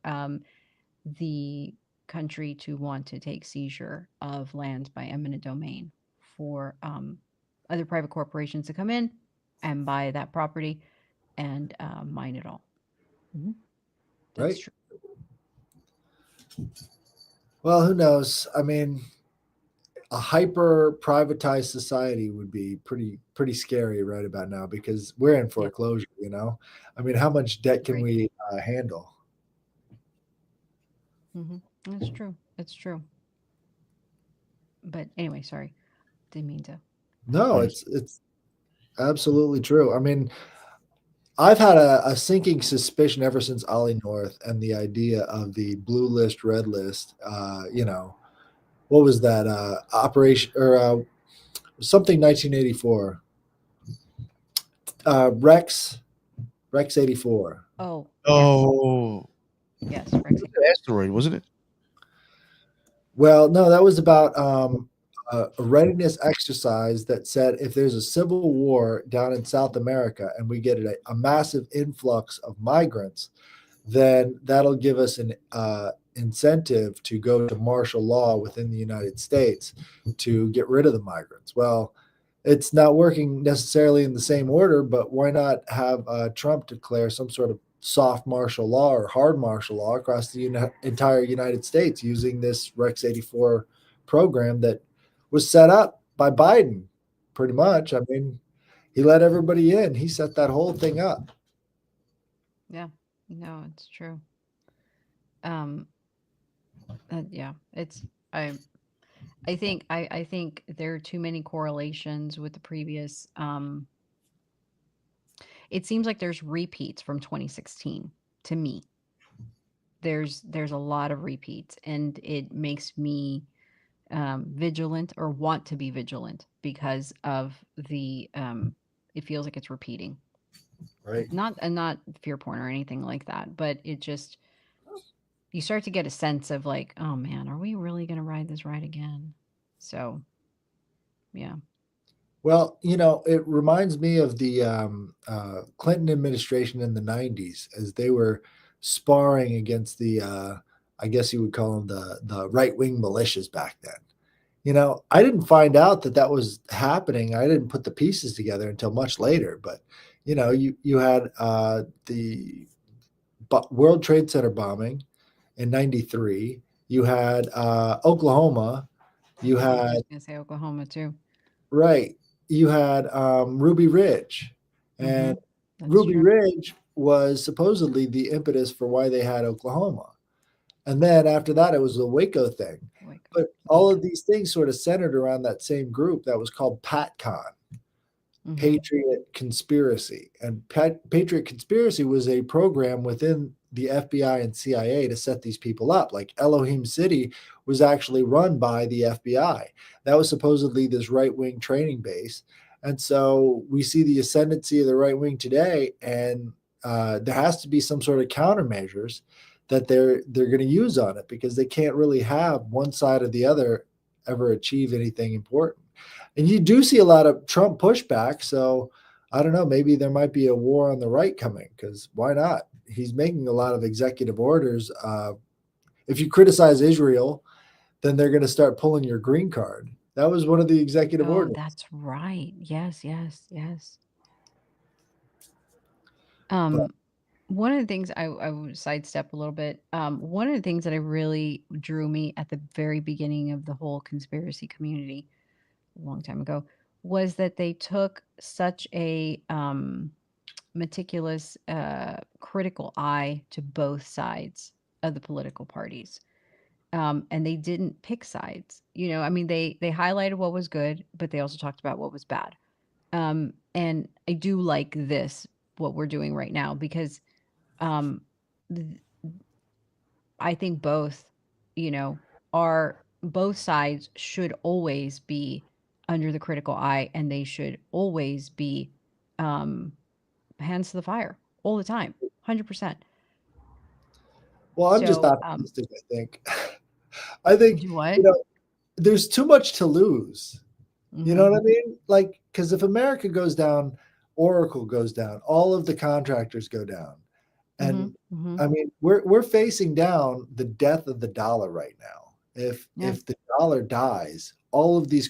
the country to want to take seizure of lands by eminent domain, for other private corporations to come in and buy that property and mine it all. Mhm. That's Right. true. Well, who knows? I mean, a hyper privatized society would be pretty scary right about now, because we're in Yeah. foreclosure. I mean, how much debt can Agreed. we handle? That's true. That's true. But anyway, sorry, didn't mean to. No, it's absolutely true. I mean, I've had a sinking suspicion ever since Ollie North and the idea of the blue list, red list. What was that operation or something 1984? Rex 84. Oh, Oh, yes, Rexy. asteroid, wasn't it? Well, no, that was about a readiness exercise that said if there's a civil war down in South America and we get a massive influx of migrants, then that'll give us an incentive to go to martial law within the United States to get rid of the migrants. Well, it's not working necessarily in the same order, but why not have Trump declare some sort of soft martial law or hard martial law across the entire United States using this Rex 84 program that was set up by Biden, pretty much. I mean, he let everybody in. He set that whole thing up. Yeah, no, it's true. Yeah, it's I think there are too many correlations with the previous. It seems like there's repeats from 2016 to me. There's a lot of repeats, and it makes me vigilant, or want to be vigilant, because of the it feels like it's repeating. Right. Not fear porn or anything like that, but it just, you start to get a sense of like, oh man, are we really going to ride this ride again? So, yeah. Well, it reminds me of the Clinton administration in the 90s as they were sparring against the, I guess you would call them the right wing militias back then. I didn't find out that was happening. I didn't put the pieces together until much later. But, you had the World Trade Center bombing in 93. You had Oklahoma. You I was had, just gonna say Oklahoma too. right. You had Ruby Ridge. And That's Ruby true. Ridge was supposedly the impetus for why they had Oklahoma. And then after that, it was the Waco thing. Waco. But all of these things sort of centered around that same group that was called PatCon, Patriot Conspiracy. And Patriot Conspiracy was a program within the FBI and CIA to set these people up. Like Elohim City was actually run by the FBI. That was supposedly this right-wing training base. And so we see the ascendancy of the right wing today, and there has to be some sort of countermeasures that they're going to use on it, because they can't really have one side or the other ever achieve anything important. And you do see a lot of Trump pushback. So I don't know, maybe there might be a war on the right coming, because why not? He's making a lot of executive orders. If you criticize Israel, then they're going to start pulling your green card. That was one of the executive Oh, orders. that's right. Yes. One of the things I would sidestep a little bit. One of the things that I really drew me at the very beginning of the whole conspiracy community a long time ago was that they took such a meticulous, critical eye to both sides of the political parties. And they didn't pick sides. I mean, they highlighted what was good, but they also talked about what was bad. And I do like this, what we're doing right now, because um, th- I think both, are both sides should always be under the critical eye, and they should always be um, hands to the fire all the time, 100%. Well, I'm just So, optimistic, I think. I think, do what? you know, there's too much to lose. You know Mhm. what I mean? Like, because if America goes down, Oracle goes down, all of the contractors go down. And Mhm. I mean, we're facing down the death of the dollar right now. If Yeah. if the dollar dies, all of these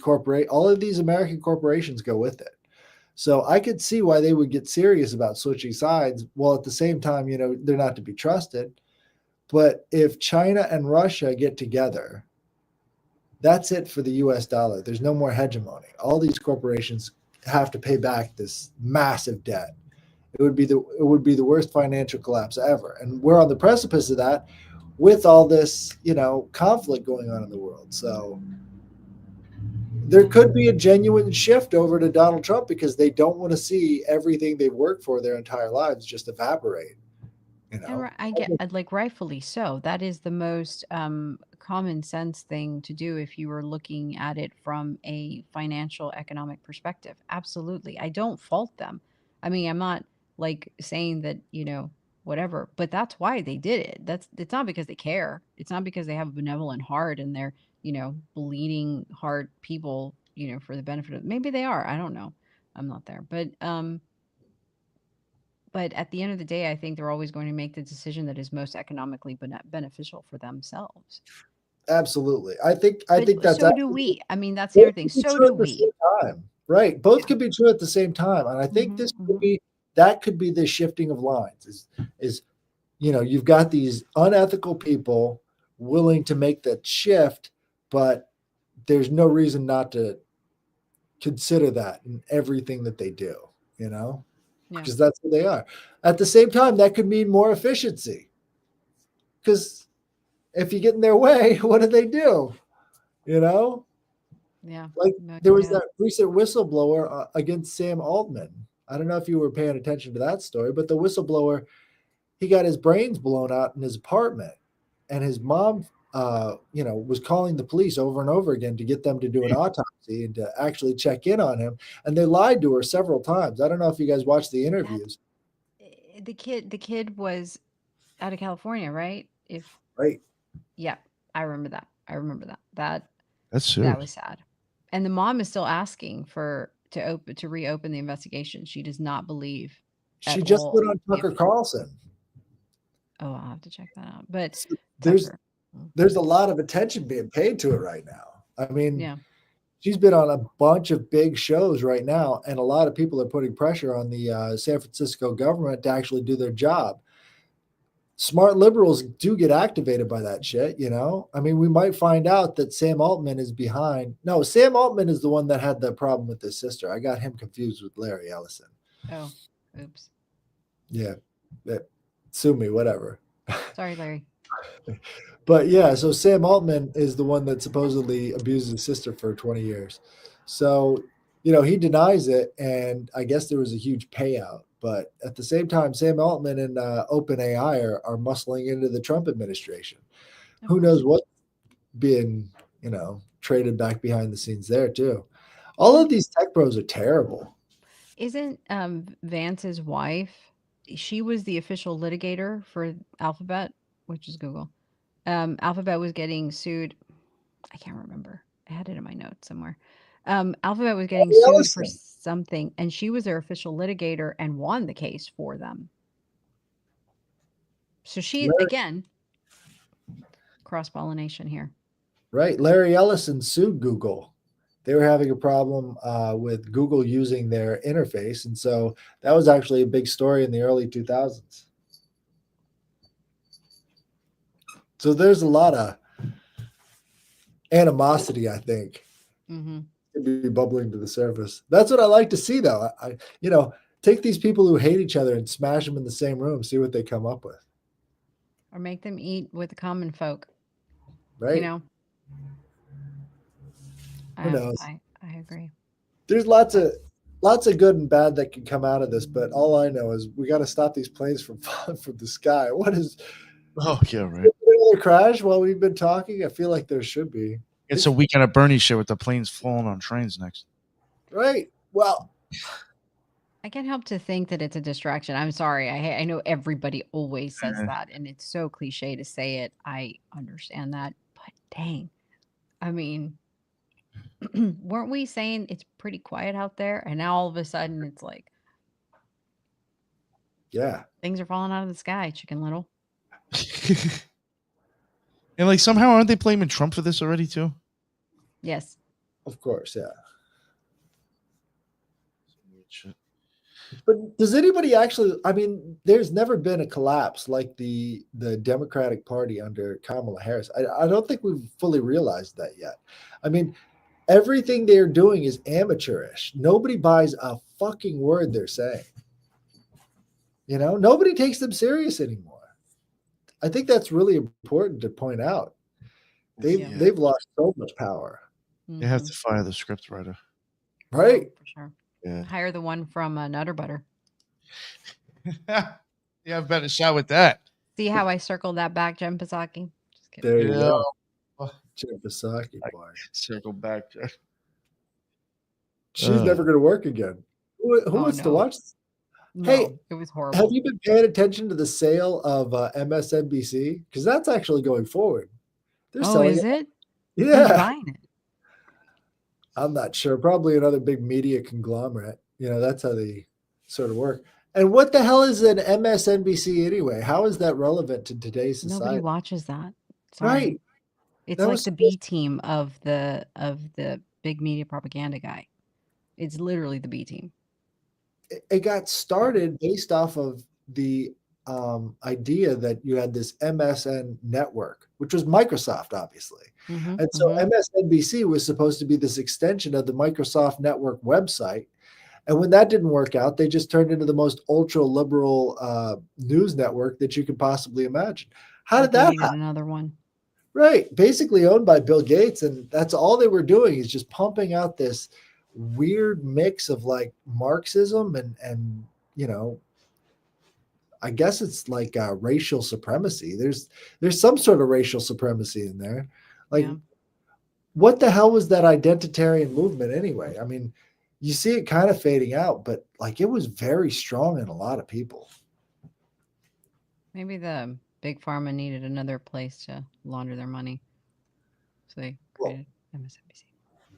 American corporations go with it. So I could see why they would get serious about switching sides, while at the same time, they're not to be trusted. But if China and Russia get together, that's it for the US dollar. There's no more hegemony. All these corporations have to pay back this massive debt. It would be the worst financial collapse ever. And we're on the precipice of that with all this, conflict going on in the world. So there could be a genuine shift over to Donald Trump, because they don't want to see everything they've worked for their entire lives just evaporate. And I get, like, rightfully so. That is the most common sense thing to do if you were looking at it from a financial economic perspective. Absolutely. I don't fault them. I mean, I'm not like saying that, whatever, but that's why they did it. It's not because they care. It's not because they have a benevolent heart and they're, bleeding heart people, for the benefit of, maybe they are. I don't know. I'm not there. But at the end of the day, I think they're always going to make the decision that is most economically beneficial for themselves. Absolutely. I think But that's so do we. I mean, that's the other thing. So do we. Time. Right. Both Yeah. could be true at the same time. And I think this could be the shifting of lines is you've got these unethical people willing to make that shift, but there's no reason not to consider that in everything that they do, because that's who they are. At the same time, that could mean more efficiency, because if you get in their way, what do they do? Yeah. Like there was that recent whistleblower against Sam Altman. I don't know if you were paying attention to that story, but the whistleblower, he got his brains blown out in his apartment, and his mom, was calling the police over and over again to get them to do an autopsy and to actually check in on him. And they lied to her several times. I don't know if you guys watched the interviews. The kid was out of California, right? Right. Yeah, I remember that. That's That was sad. And the mom is still asking to reopen the investigation. She does not believe. She just put on Tucker Carlson. Oh, I'll have to check that out. But so there's a lot of attention being paid to it right now. I mean, she's been on a bunch of big shows right now, and a lot of people are putting pressure on the San Francisco government to actually do their job. smart liberals do get activated by that shit, you know? I mean, we might find out that Sam Altman is behind. No, Sam Altman is the one that had the problem with his sister. I got him confused with Larry Ellison. Oh, oops. Yeah. Sue me, whatever. Sorry, Larry. But yeah, so Sam Altman is the one that supposedly abused his sister for 20 years. So, you know, he denies it, and I guess there was a huge payout. But at the same time, Sam Altman and OpenAI are muscling into the Trump administration. Of Who course. knows what's being, you know, traded back behind the scenes there too. All of these tech bros are terrible. Isn't Vance's wife? She was the official litigator for Alphabet, which is Google. Alphabet was getting sued. I can't remember. I had it in my notes somewhere. Alphabet was getting Larry sued for Ellison. something, and she was their official litigator and won the case for them. So she, Larry- again, cross pollination here. Right. Larry Ellison sued Google. They were having a problem with Google using their interface. And so that was actually a big story in the early 2000s. So there's a lot of animosity, I think, Mm-hmm. to be bubbling to the surface. That's what I like to see, though. I you know, take these people who hate each other and smash them in the same room, see what they come up with. Or make them eat with the common folk. Right. You know. Who knows? I agree. There's lots of good and bad that can come out of this, but all I know is we got to stop these planes from falling from the sky. What is? Oh yeah, right. Another crash while we've been talking? I feel like there should be. It's a weekend at Bernie shit with the planes falling on trains next. Right. Well, I can't help to think that it's a distraction. I'm sorry. I know everybody always says that, and it's so cliche to say it. I understand that, but dang, I mean, weren't we saying it's pretty quiet out there, and now all of a sudden it's like, yeah. things are falling out of the sky, Chicken Little. And like somehow aren't they blaming Trump for this already too? Yes. Of course, yeah. Shit. But does anybody actually? I mean, there's never been a collapse like the Democratic Party under Kamala Harris. I don't think we've fully realized that yet. I mean, everything they're doing is amateurish. Nobody buys a fucking word they're saying. You know, nobody takes them serious anymore. I think that's really important to point out. They've lost so much power. They have to fire the script writer. Right. For sure. Yeah. Hire the one from Nutterbutter. You have a better shot with that. See how I circled that back, Jen Psaki? Just kidding. There you Yeah. go. Jen Psaki, boy. Circle back. She's never going to work again. Who wants to watch this? No, Hey, it was horrible. Have you been paying attention to the sale of MSNBC? Because that's actually going forward. They're selling is it? Who's Yeah. buying it? I'm not sure. Probably another big media conglomerate. You know, that's how they sort of work. And what the hell is an MSNBC anyway? How is that relevant to today's society? Nobody watches that. Sorry. Right. It's That like was the B team of the big media propaganda guy. It's literally the B team. It got started based off of the idea that you had this MSN network, which was Microsoft, obviously. And so MSNBC was supposed to be this extension of the Microsoft network website. And when that didn't work out, they just turned into the most ultra liberal news network that you could possibly imagine. How did that happen? Another one. Right. Basically owned by Bill Gates. And that's all they were doing is just pumping out this weird mix of like Marxism and you know, I guess it's like racial supremacy. There's some sort of racial supremacy in there. Like, what the hell was that identitarian movement anyway? I mean, you see it kind of fading out, but like it was very strong in a lot of people. Maybe the big pharma needed another place to launder their money, so they created MSNBC.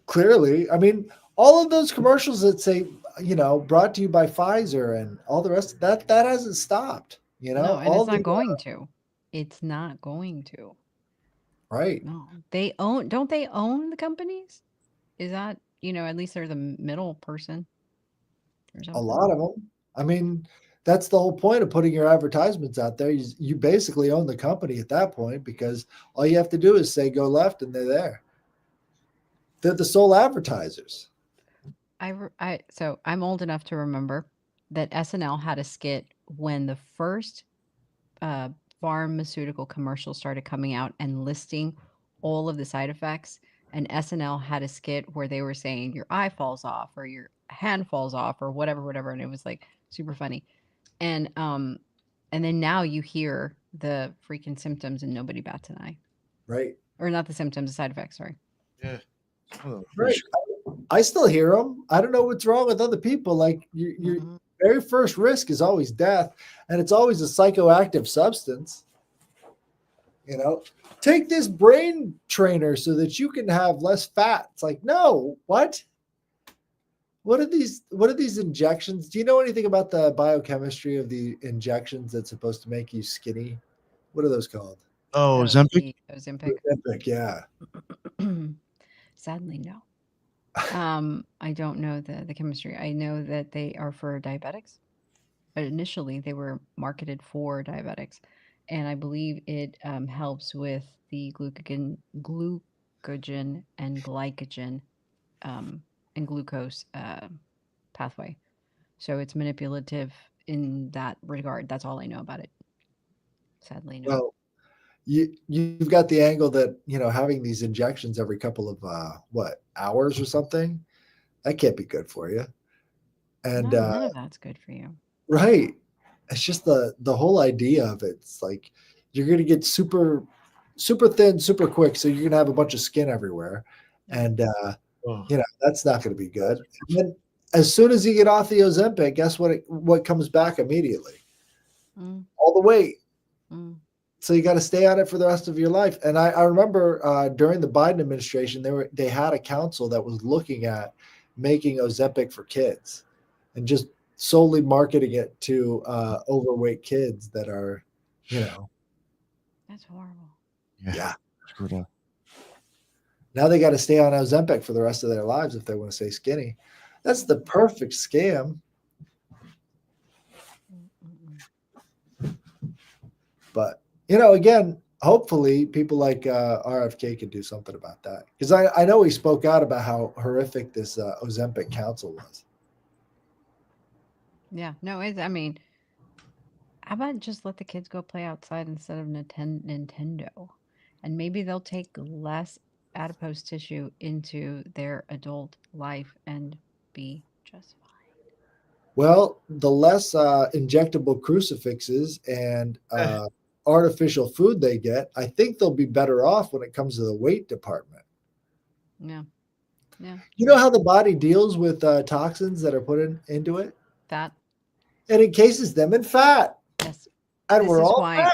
Clearly, I mean, all of those commercials that say, you know, brought to you by Pfizer and all the rest, that hasn't stopped. You know, No, and it's not going to. It's not going to. Right. No, don't they own the companies? Is that, you know, at least they're the middle person. A lot of them. I mean, that's the whole point of putting your advertisements out there. You basically own the company at that point, because all you have to do is say go left and they're there. They're the sole advertisers. So I'm old enough to remember that SNL had a skit when the first uh, pharmaceutical commercial started coming out and listing all of the side effects. And SNL had a skit where they were saying your eye falls off or your hand falls off or whatever, whatever, and it was like super funny. And then now you hear the freaking symptoms and nobody bats an eye, Right. or not the symptoms, the side effects. Sorry. Yeah. Oh, Right. I still hear them. I don't know what's wrong with other people. Like your Mhm. very first risk is always death, and it's always a psychoactive substance. You know, take this brain trainer so that you can have less fat. It's like, no, what? What are these injections? Do you know anything about the biochemistry of the injections that's supposed to make you skinny? What are those called? Oh, Ozempic? The Ozempic. Ozempic, yeah. Sadly, no. I don't know the chemistry. I know that they are for diabetics. But initially, they were marketed for diabetics, and I believe it helps with the glucogen and glycogen and glucose pathway. So it's manipulative in that regard. That's all I know about it. Sadly, no. Well, you've got the angle that, having these injections every couple of hours or something, that can't be good for you. And None of that's good for you. right, it's just the whole idea of it. It's like you're going to get super super thin super quick, so you're going to have a bunch of skin everywhere, and Oh, that's not going to be good. And then as soon as you get off the Ozempic, guess what comes back immediately? Mm, All the weight. mm. So you got to stay on it for the rest of your life. And I remember during the Biden administration, they had a council that was looking at making Ozempic for kids and just solely marketing it to overweight kids that are, That's horrible. yeah. screwed up. Now they got to stay on Ozempic for the rest of their lives if they want to stay skinny. That's the perfect scam. But again, hopefully people like RFK can do something about that, because I know he spoke out about how horrific this Ozempic council was. Yeah, no, I mean, how about just let the kids go play outside instead of Nintendo? And maybe they'll take less adipose tissue into their adult life and be just fine. Well, the less injectable crucifixes and artificial food they get, I think they'll be better off when it comes to the weight department. Yeah. Yeah. You know how the body deals with toxins that are put into it? Fat. It encases them in fat. Yes. And This we're is all why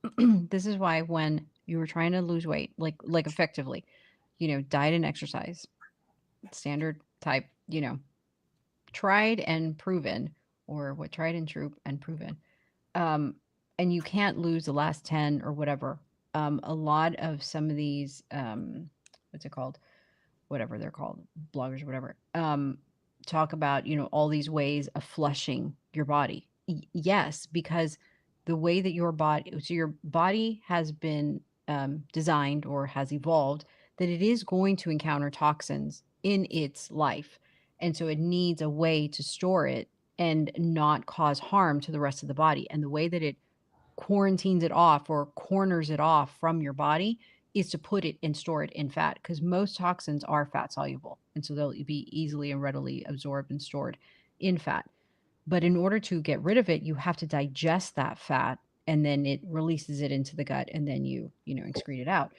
fat. this is why when you were trying to lose weight, like effectively, diet and exercise, standard type, tried and proven, or what tried and true and proven. Um, and you can't lose the last 10 or whatever. A lot of some of these, what's it called? Whatever they're called, bloggers, whatever, talk about, all these ways of flushing your body. Yes, because the way that your body has been designed or has evolved, that it is going to encounter toxins in its life. And so it needs a way to store it and not cause harm to the rest of the body. And the way that it quarantines it off or corners it off from your body is to put it and store it in fat, because most toxins are fat soluble. And so they'll be easily and readily absorbed and stored in fat. But in order to get rid of it, you have to digest that fat, and then it releases it into the gut, and then you excrete it out.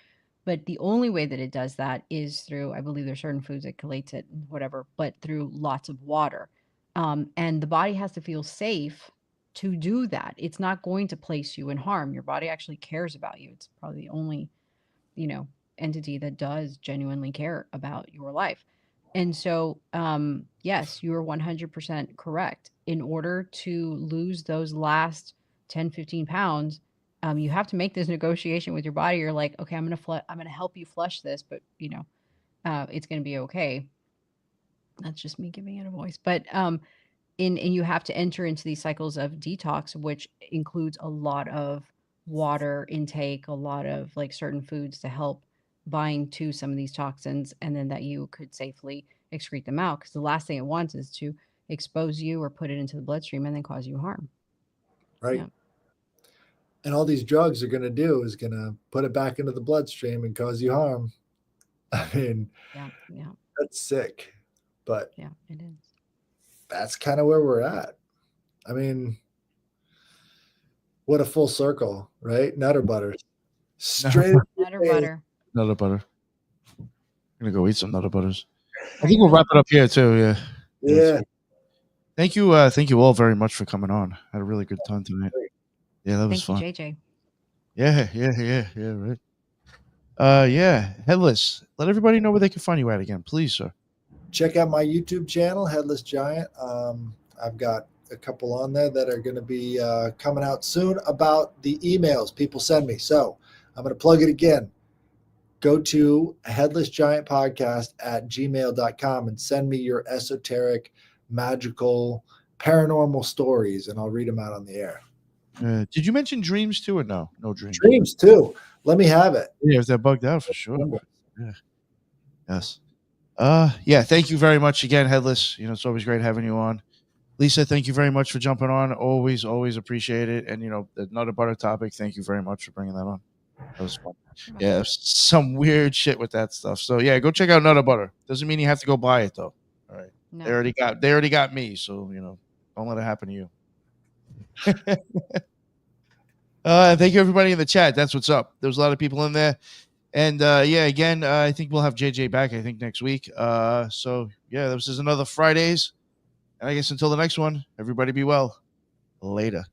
But the only way that it does that is through, I believe there's certain foods that chelates it and whatever, but through lots of water. And the body has to feel safe to do that. It's not going to place you in harm. Your body actually cares about you. It's probably the only, you know, entity that does genuinely care about your life. And so, yes, you are 100% correct. In order to lose those last 10, 15 pounds, you have to make this negotiation with your body. You're like, okay, I'm going to help you flush this, but it's going to be okay. That's just me giving it a voice. But and you have to enter into these cycles of detox, which includes a lot of water intake, a lot of like certain foods to help bind to some of these toxins, and then that you could safely excrete them out. Because the last thing it wants is to expose you or put it into the bloodstream and then cause you harm. Right. Yeah. And all these drugs are going to do is going to put it back into the bloodstream and cause you harm. I mean, Yeah. Yeah. that's sick. But Yeah. It is. that's kind of where we're at. I mean, what a full circle, right? Nutter butter. Straight Nutter butter. Nutter butter. I'm gonna go eat some Nutter butters. I think we'll wrap it up here too. Yeah. Yeah. Thank you all very much for coming on. Had a really good time tonight. Yeah, that was Thank fun. you, JJ. Yeah, right. Yeah, Headless. Let everybody know where they can find you at again, please, sir. Check out my YouTube channel, Headless Giant. I've got a couple on there that are going to be coming out soon about the emails people send me. So I'm going to plug it again. Go to headlessgiantpodcast@gmail.com and send me your esoteric, magical, paranormal stories, and I'll read them out on the air. Did you mention dreams too, or no? No dreams. Dreams too. Let me have it. Yeah, if they're bugged out for sure. Yeah. Yes. Yeah. Thank you very much again, Headless. It's always great having you on. Lisa, thank you very much for jumping on. Always appreciate it. And the Nutter Butter topic. Thank you very much for bringing that on. That was fun. Yeah, some weird shit with that stuff. So yeah, go check out Nutter Butter. Doesn't mean you have to go buy it though. All right. No. They already got me. So don't let it happen to you. Thank you everybody in the chat. That's what's up. There's a lot of people in there. And again, I think we'll have JJ back, I think, next week. So yeah, this is another Fridays. And I guess until the next one, everybody be well. Later.